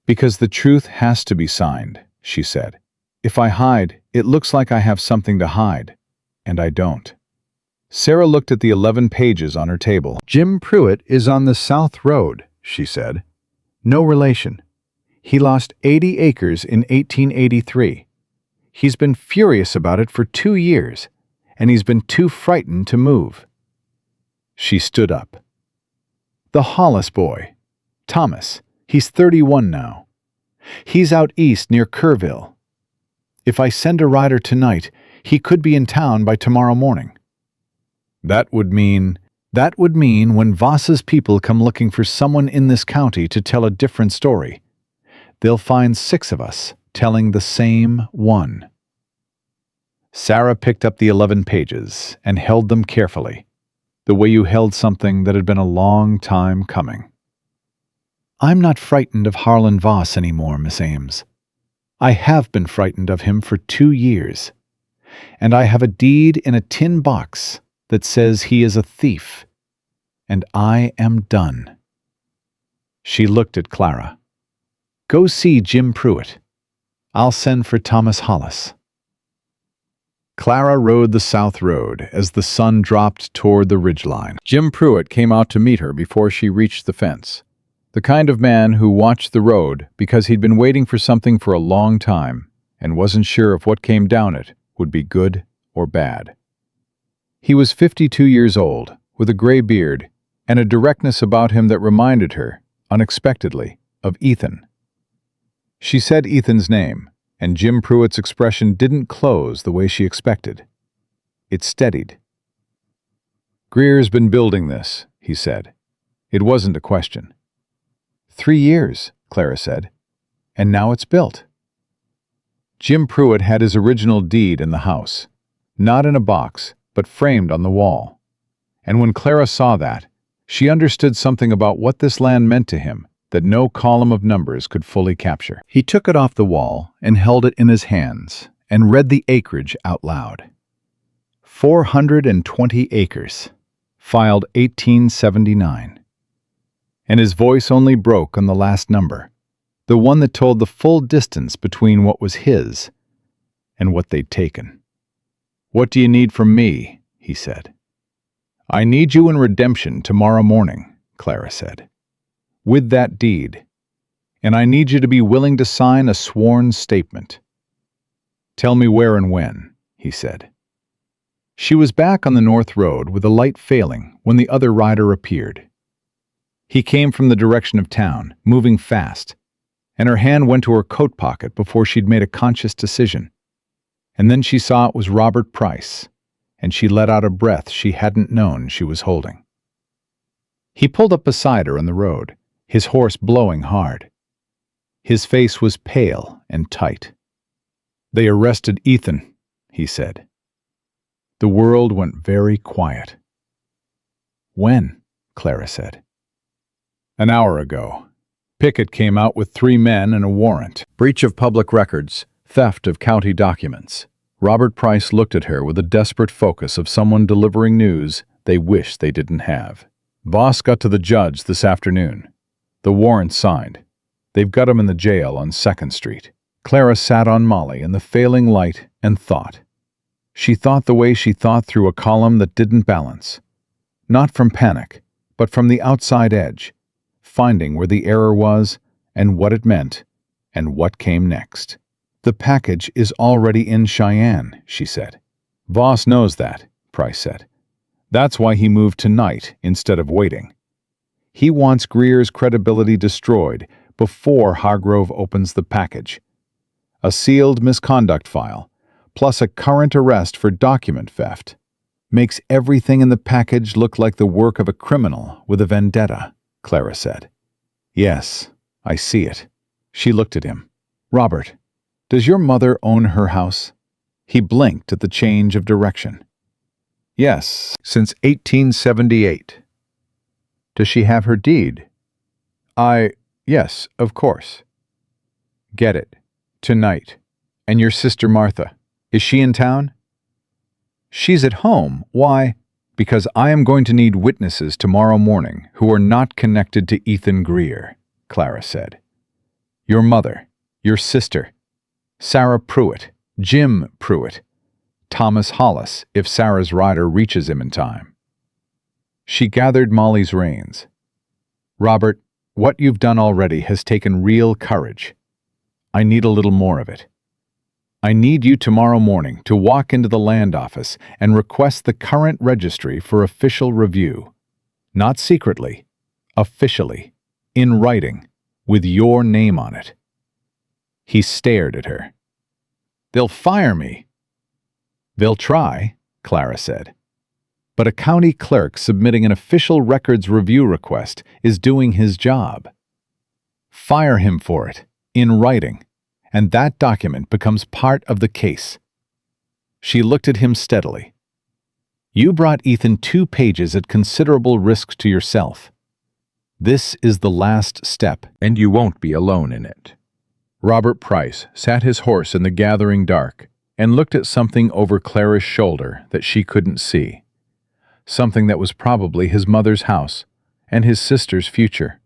"Because the truth has to be signed," she said. "If I hide, it looks like I have something to hide, and I don't." Sarah looked at the 11 pages on her table. Jim Pruitt is on the South Road, she said. No relation. He lost 80 acres in 1883. He's been furious about it for 2 years, and he's been too frightened to move. She stood up. "The Hollis boy, Thomas, he's 31 now. He's out east near Kerrville. If I send a rider tonight, he could be in town by tomorrow morning." That would mean when Voss's people come looking for someone in this county to tell a different story, they'll find 6 of us telling the same one. Sarah picked up the 11 pages and held them carefully, the way you held something that had been a long time coming. "I'm not frightened of Harlan Voss anymore, Miss Ames. I have been frightened of him for 2 years, and I have a deed in a tin box that says he is a thief, and I am done." She looked at Clara. "Go see Jim Pruitt. I'll send for Thomas Hollis." Clara rode the South Road as the sun dropped toward the ridgeline. Jim Pruitt came out to meet her before she reached the fence. The kind of man who watched the road because he'd been waiting for something for a long time and wasn't sure if what came down it would be good or bad. He was 52 years old, with a gray beard and a directness about him that reminded her, unexpectedly, of Ethan. She said Ethan's name, and Jim Pruitt's expression didn't close the way she expected. It steadied. "Greer's been building this," he said. It wasn't a question. 3 years, Clara said, and now it's built. Jim Pruitt had his original deed in the house, not in a box, but framed on the wall. And when Clara saw that, she understood something about what this land meant to him that no column of numbers could fully capture. He took it off the wall and held it in his hands and read the acreage out loud. 420 acres, filed 1879. And his voice only broke on the last number, the one that told the full distance between what was his and what they'd taken. "What do you need from me?" he said. "I need you in redemption tomorrow morning," Clara said, "with that deed, and I need you to be willing to sign a sworn statement." "Tell me where and when," he said. She was back on the North Road with the light failing when the other rider appeared. He came from the direction of town, moving fast, and her hand went to her coat pocket before she'd made a conscious decision. And then she saw it was Robert Price, and she let out a breath she hadn't known she was holding. He pulled up beside her on the road, his horse blowing hard. His face was pale and tight. "They arrested Ethan," he said. The world went very quiet. "When?" Clara said. "An hour ago. Pickett came out with 3 men and a warrant. Breach of public records, theft of county documents, Robert Price looked at her with a desperate focus of someone delivering news they wish they didn't have. Boss got to the judge this afternoon. The warrant's signed. They've got him in the jail on 2nd Street. Clara sat on Molly in the failing light and thought. She thought the way she thought through a column that didn't balance. Not from panic, but from the outside edge, finding where the error was and what it meant and what came next. The package is already in Cheyenne, she said. Voss knows that, Price said. That's why he moved tonight instead of waiting. He wants Greer's credibility destroyed before Hargrove opens the package. A sealed misconduct file, plus a current arrest for document theft, makes everything in the package look like the work of a criminal with a vendetta, Clara said. Yes, I see it. She looked at him. Robert, does your mother own her house? He blinked at the change of direction. Yes, since 1878. Does she have her deed? Yes, of course. Get it. Tonight. And your sister Martha, is she in town? She's at home. Why? Because I am going to need witnesses tomorrow morning who are not connected to Ethan Greer, Clara said. Your mother, your sister, Sarah Pruitt, Jim Pruitt, Thomas Hollis, if Sarah's rider reaches him in time. She gathered Molly's reins. Robert, what you've done already has taken real courage. I need a little more of it. I need you tomorrow morning to walk into the land office and request the current registry for official review. Not secretly, officially, in writing, with your name on it. He stared at her. They'll fire me. They'll try, Clara said. But a county clerk submitting an official records review request is doing his job. Fire him for it, in writing, and that document becomes part of the case. She looked at him steadily. You brought Ethan 2 pages at considerable risk to yourself. This is the last step, and you won't be alone in it. Robert Price sat his horse in the gathering dark and looked at something over Clara's shoulder that she couldn't see. Something that was probably his mother's house and his sister's future,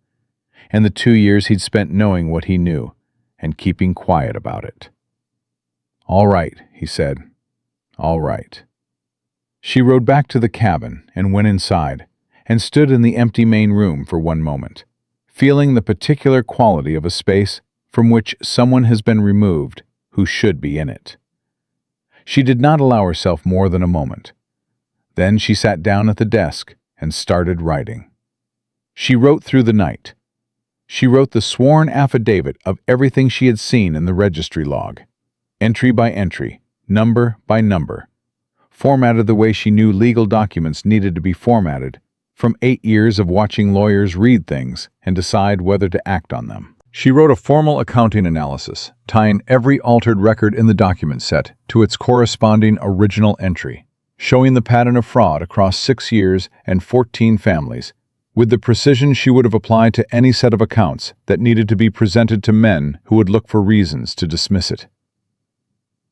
and the 2 years he'd spent knowing what he knew and keeping quiet about it. All right, he said. All right. She rode back to the cabin and went inside and stood in the empty main room for one moment, feeling the particular quality of a space from which someone has been removed who should be in it. She did not allow herself more than a moment. Then she sat down at the desk and started writing. She wrote through the night. She wrote the sworn affidavit of everything she had seen in the registry log, entry by entry, number by number, formatted the way she knew legal documents needed to be formatted from 8 years of watching lawyers read things and decide whether to act on them. She wrote a formal accounting analysis, tying every altered record in the document set to its corresponding original entry, showing the pattern of fraud across 6 years and 14 families, with the precision she would have applied to any set of accounts that needed to be presented to men who would look for reasons to dismiss it.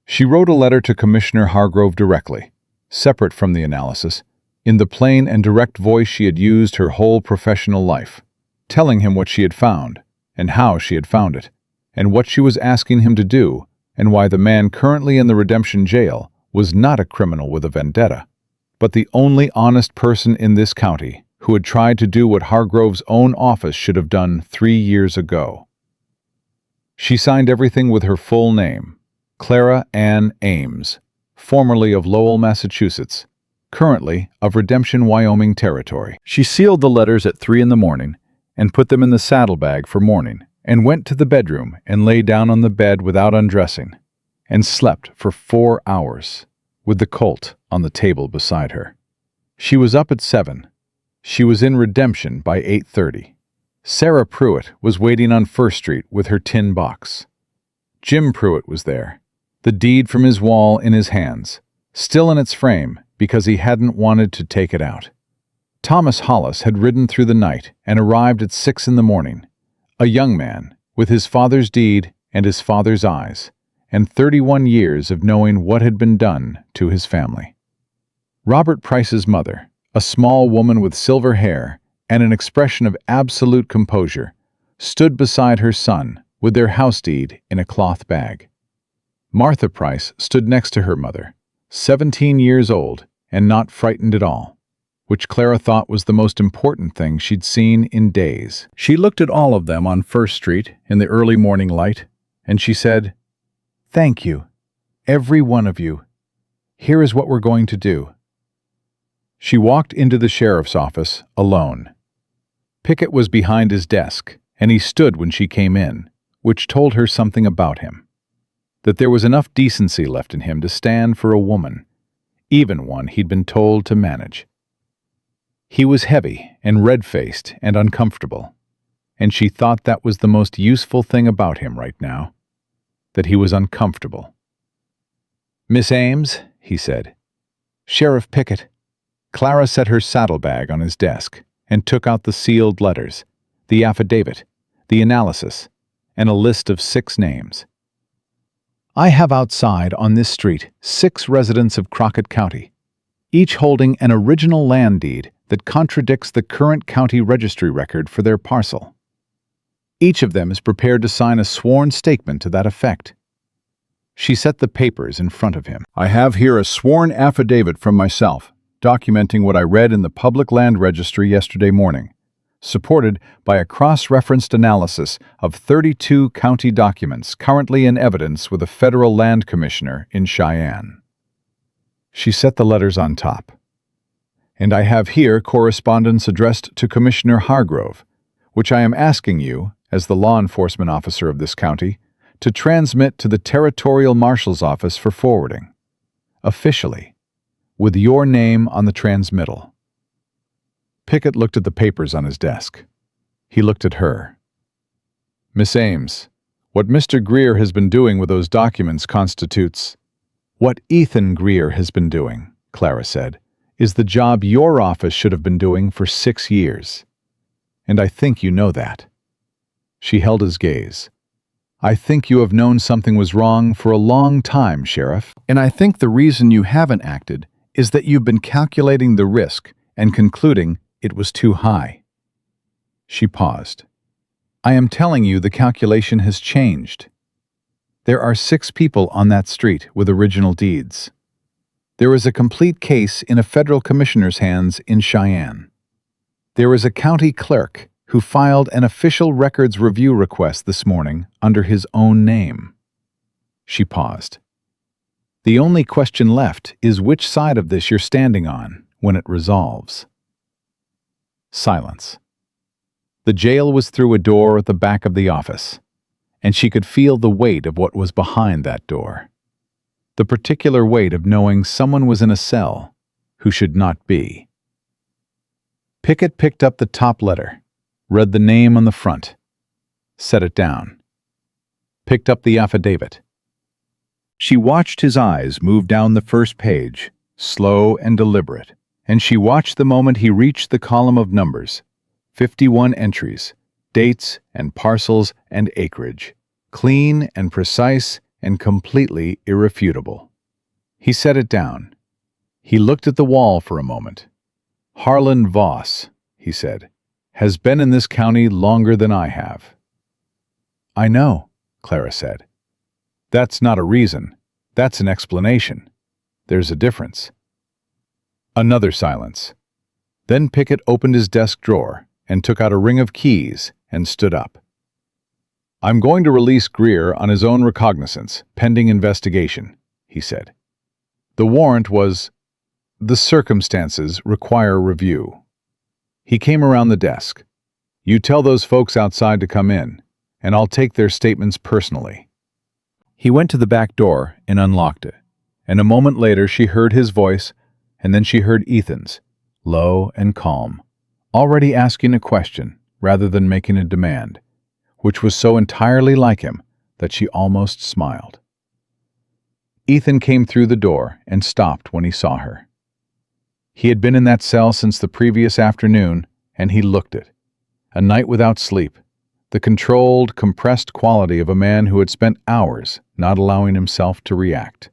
She wrote a letter to Commissioner Hargrove directly, separate from the analysis, in the plain and direct voice she had used her whole professional life, telling him what she had found, and how she had found it, and what she was asking him to do, and why the man currently in the Redemption Jail was not a criminal with a vendetta, but the only honest person in this county who had tried to do what Hargrove's own office should have done 3 years ago. She signed everything with her full name, Clara Ann Ames, formerly of Lowell, Massachusetts, currently of Redemption, Wyoming territory. She sealed the letters at 3 a.m. and put them in the saddlebag for morning, and went to the bedroom and lay down on the bed without undressing, and slept for 4 hours, with the Colt on the table beside her. She was up at 7. She was in Redemption by 8:30. Sarah Pruitt was waiting on 1st Street with her tin box. Jim Pruitt was there, the deed from his wall in his hands, still in its frame because he hadn't wanted to take it out. Thomas Hollis had ridden through the night and arrived at 6 a.m, a young man with his father's deed and his father's eyes, and 31 years of knowing what had been done to his family. Robert Price's mother, a small woman with silver hair and an expression of absolute composure, stood beside her son with their house deed in a cloth bag. Martha Price stood next to her mother, 17 years old and not frightened at all, which Clara thought was the most important thing she'd seen in days. She looked at all of them on First Street in the early morning light, and she said, "Thank you, every one of you. Here is what we're going to do." She walked into the sheriff's office alone. Pickett was behind his desk, and he stood when she came in, which told her something about him. That there was enough decency left in him to stand for a woman, even one he'd been told to manage. He was heavy and red-faced and uncomfortable, and she thought that was the most useful thing about him right now, that he was uncomfortable. "Miss Ames," he said. "Sheriff Pickett." Clara set her saddlebag on his desk and took out the sealed letters, the affidavit, the analysis, and a list of 6 names. "I have outside on this street 6 residents of Crockett County, each holding an original land deed that contradicts the current county registry record for their parcel. Each of them is prepared to sign a sworn statement to that effect." She set the papers in front of him. "I have here a sworn affidavit from myself, documenting what I read in the public land registry yesterday morning, supported by a cross-referenced analysis of 32 county documents currently in evidence with a federal land commissioner in Cheyenne." She set the letters on top. "And I have here correspondence addressed to Commissioner Hargrove, which I am asking you, as the law enforcement officer of this county, to transmit to the Territorial Marshal's Office for forwarding, officially, with your name on the transmittal." Pickett looked at the papers on his desk. He looked at her. "Miss Ames, what Mr. Greer has been doing with those documents constitutes—" "What Ethan Greer has been doing," Clara said, "is the job your office should have been doing for 6 years. And I think you know that." She held his gaze. "I think you have known something was wrong for a long time, Sheriff. And I think the reason you haven't acted is that you've been calculating the risk and concluding it was too high." She paused. "I am telling you the calculation has changed. There are 6 people on that street with original deeds. There is a complete case in a federal commissioner's hands in Cheyenne. There is a county clerk who filed an official records review request this morning under his own name." She paused. "The only question left is which side of this you're standing on when it resolves." Silence. The jail was through a door at the back of the office, and she could feel the weight of what was behind that door. The particular weight of knowing someone was in a cell who should not be. Pickett picked up the top letter, read the name on the front, set it down, picked up the affidavit. She watched his eyes move down the first page, slow and deliberate, and she watched the moment he reached the column of numbers, 51 entries, dates and parcels and acreage, clean and precise and completely irrefutable. He set it down. He looked at the wall for a moment. "Harlan Voss," he said, "has been in this county longer than I have." "I know," Clara said. "That's not a reason. That's an explanation. There's a difference." Another silence. Then Pickett opened his desk drawer and took out a ring of keys and stood up. "I'm going to release Greer on his own recognizance, pending investigation," he said. "The warrant was— the circumstances require review." He came around the desk. "You tell those folks outside to come in, and I'll take their statements personally." He went to the back door and unlocked it, and a moment later she heard his voice, and then she heard Ethan's, low and calm, already asking a question rather than making a demand, which was so entirely like him that she almost smiled. Ethan came through the door and stopped when he saw her. He had been in that cell since the previous afternoon, and he looked it. A night without sleep, the controlled, compressed quality of a man who had spent hours not allowing himself to react.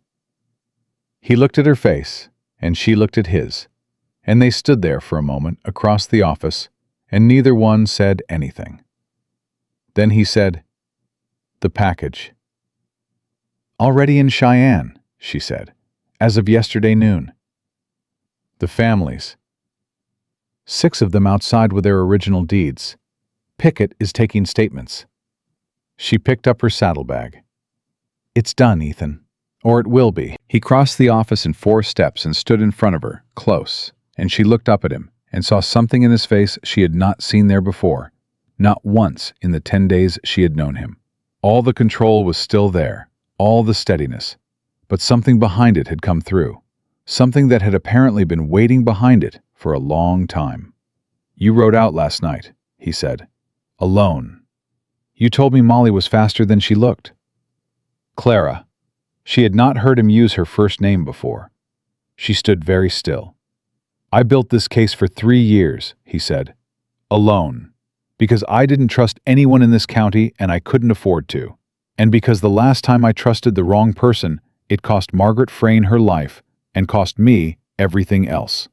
He looked at her face, and she looked at his, and they stood there for a moment across the office, and neither one said anything. Then he said, "The package." "Already in Cheyenne," she said, "as of yesterday noon." "The families." "6 of them outside with their original deeds. Pickett is taking statements." She picked up her saddlebag. "It's done, Ethan. Or it will be." He crossed the office in 4 steps and stood in front of her, close, and she looked up at him and saw something in his face she had not seen there before, not once in the 10 days she had known him. All the control was still there, all the steadiness, but something behind it had come through, something that had apparently been waiting behind it for a long time. "You rode out last night," he said. "Alone. You told me Molly was faster than she looked." Clara. She had not heard him use her first name before. She stood very still. "I built this case for 3 years," he said. "Alone. Because I didn't trust anyone in this county and I couldn't afford to. And because the last time I trusted the wrong person, it cost Margaret Frayne her life and cost me everything else."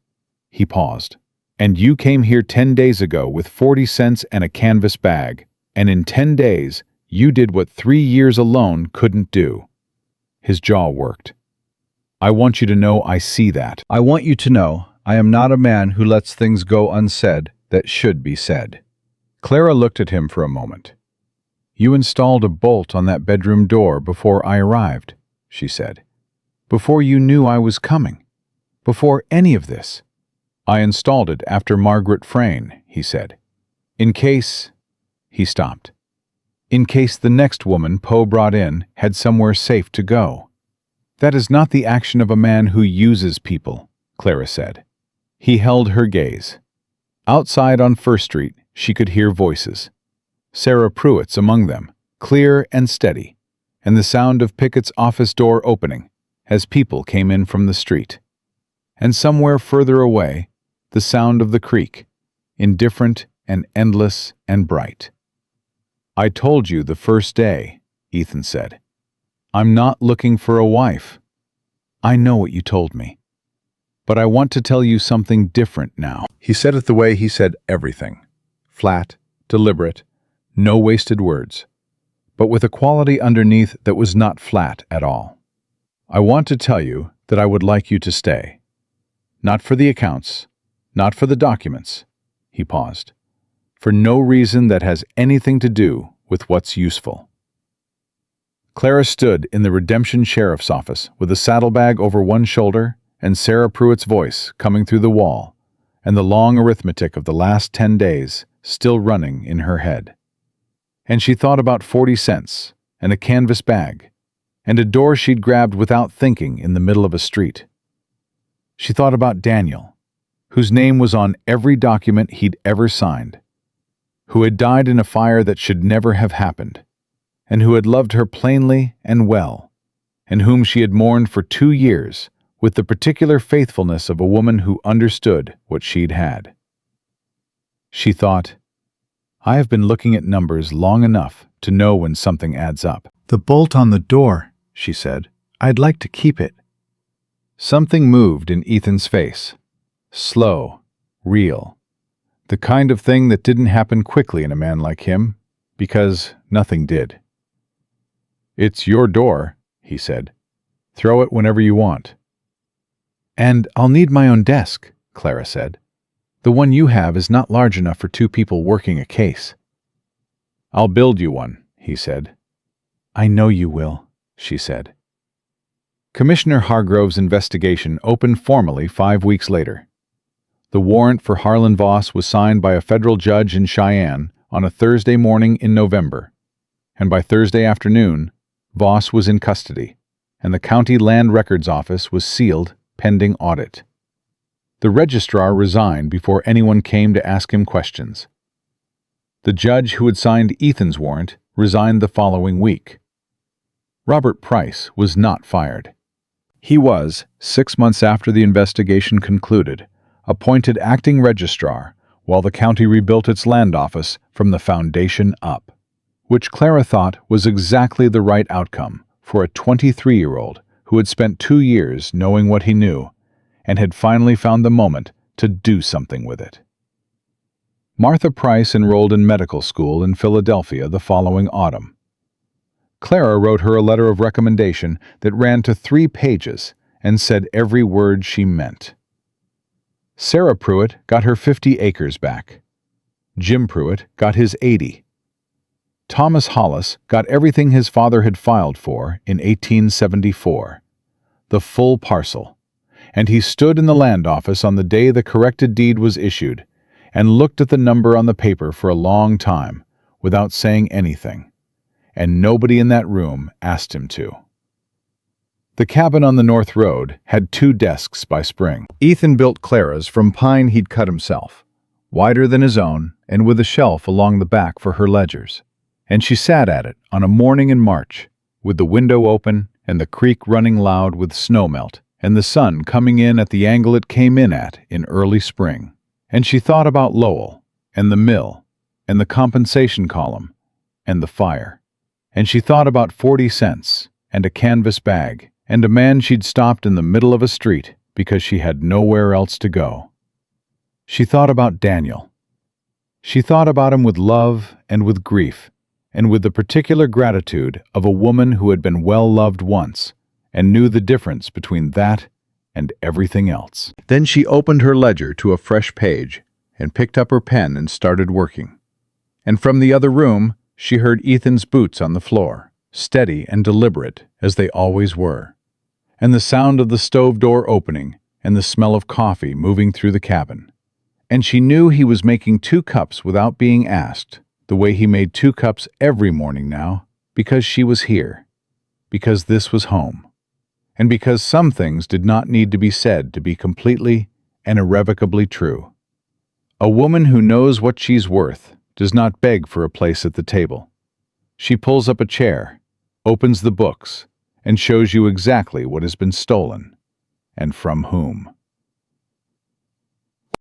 He paused. "And you came here 10 days ago with 40 cents and a canvas bag, and in 10 days, you did what 3 years alone couldn't do." His jaw worked. "I want you to know I see that. I want you to know I am not a man who lets things go unsaid that should be said." Clara looked at him for a moment. "You installed a bolt on that bedroom door before I arrived," she said. "Before you knew I was coming. Before any of this." "I installed it after Margaret Frayne," he said. "In case—" He stopped. "In case the next woman Poe brought in had somewhere safe to go." "That is not the action of a man who uses people," Clara said. He held her gaze. Outside on First Street, she could hear voices. Sarah Pruitt's among them, clear and steady, and the sound of Pickett's office door opening as people came in from the street. And somewhere further away, the sound of the creek, indifferent and endless and bright. "I told you the first day," Ethan said. "I'm not looking for a wife." "I know what you told me. But I want to tell you something different now." He said it the way he said everything. Flat, deliberate, no wasted words, but with a quality underneath that was not flat at all. "I want to tell you that I would like you to stay. Not for the accounts, not for the documents," he paused, "for no reason that has anything to do with what's useful." Clara stood in the Redemption Sheriff's office with a saddlebag over one shoulder and Sarah Pruitt's voice coming through the wall, and the long arithmetic of the last 10 days still running in her head. And she thought about 40 cents, and a canvas bag, and a door she'd grabbed without thinking in the middle of a street. She thought about Daniel, whose name was on every document he'd ever signed, who had died in a fire that should never have happened, and who had loved her plainly and well, and whom she had mourned for 2 years with the particular faithfulness of a woman who understood what she'd had. She thought, "I have been looking at numbers long enough to know when something adds up." "The bolt on the door," she said. "I'd like to keep it." Something moved in Ethan's face. Slow, real. The kind of thing that didn't happen quickly in a man like him, because nothing did. "It's your door," he said. "Throw it whenever you want." "And I'll need my own desk," Clara said. "The one you have is not large enough for 2 people working a case." "I'll build you one," he said. "I know you will," she said. Commissioner Hargrove's investigation opened formally 5 weeks later. The warrant for Harlan Voss was signed by a federal judge in Cheyenne on a Thursday morning in November, and by Thursday afternoon, Voss was in custody, and the County Land Records Office was sealed pending audit. The registrar resigned before anyone came to ask him questions. The judge who had signed Ethan's warrant resigned the following week. Robert Price was not fired. He was, 6 months after the investigation concluded, appointed acting registrar while the county rebuilt its land office from the foundation up, which Clara thought was exactly the right outcome for a 23-year-old who had spent 2 years knowing what he knew and had finally found the moment to do something with it. Martha Price enrolled in medical school in Philadelphia the following autumn. Clara wrote her a letter of recommendation that ran to 3 pages and said every word she meant. Sarah Pruitt got her 50 acres back. Jim Pruitt got his 80. Thomas Hollis got everything his father had filed for in 1874, the full parcel, and he stood in the land office on the day the corrected deed was issued and looked at the number on the paper for a long time without saying anything, and nobody in that room asked him to. The cabin on the North Road had 2 desks by spring. Ethan built Clara's from pine he'd cut himself, wider than his own and with a shelf along the back for her ledgers, and she sat at it on a morning in March, with the window open and the creek running loud with snowmelt and the sun coming in at the angle it came in at in early spring. And she thought about Lowell, and the mill, and the compensation column, and the fire. And she thought about 40 cents, and a canvas bag, and a man she'd stopped in the middle of a street because she had nowhere else to go. She thought about Daniel. She thought about him with love and with grief, and with the particular gratitude of a woman who had been well loved once, and knew the difference between that and everything else. Then she opened her ledger to a fresh page and picked up her pen and started working. And from the other room, she heard Ethan's boots on the floor, steady and deliberate as they always were, and the sound of the stove door opening and the smell of coffee moving through the cabin. And she knew he was making 2 cups without being asked, the way he made 2 cups every morning now, because she was here, because this was home. And because some things did not need to be said to be completely and irrevocably true. A woman who knows what she's worth does not beg for a place at the table. She pulls up a chair, opens the books, and shows you exactly what has been stolen, and from whom.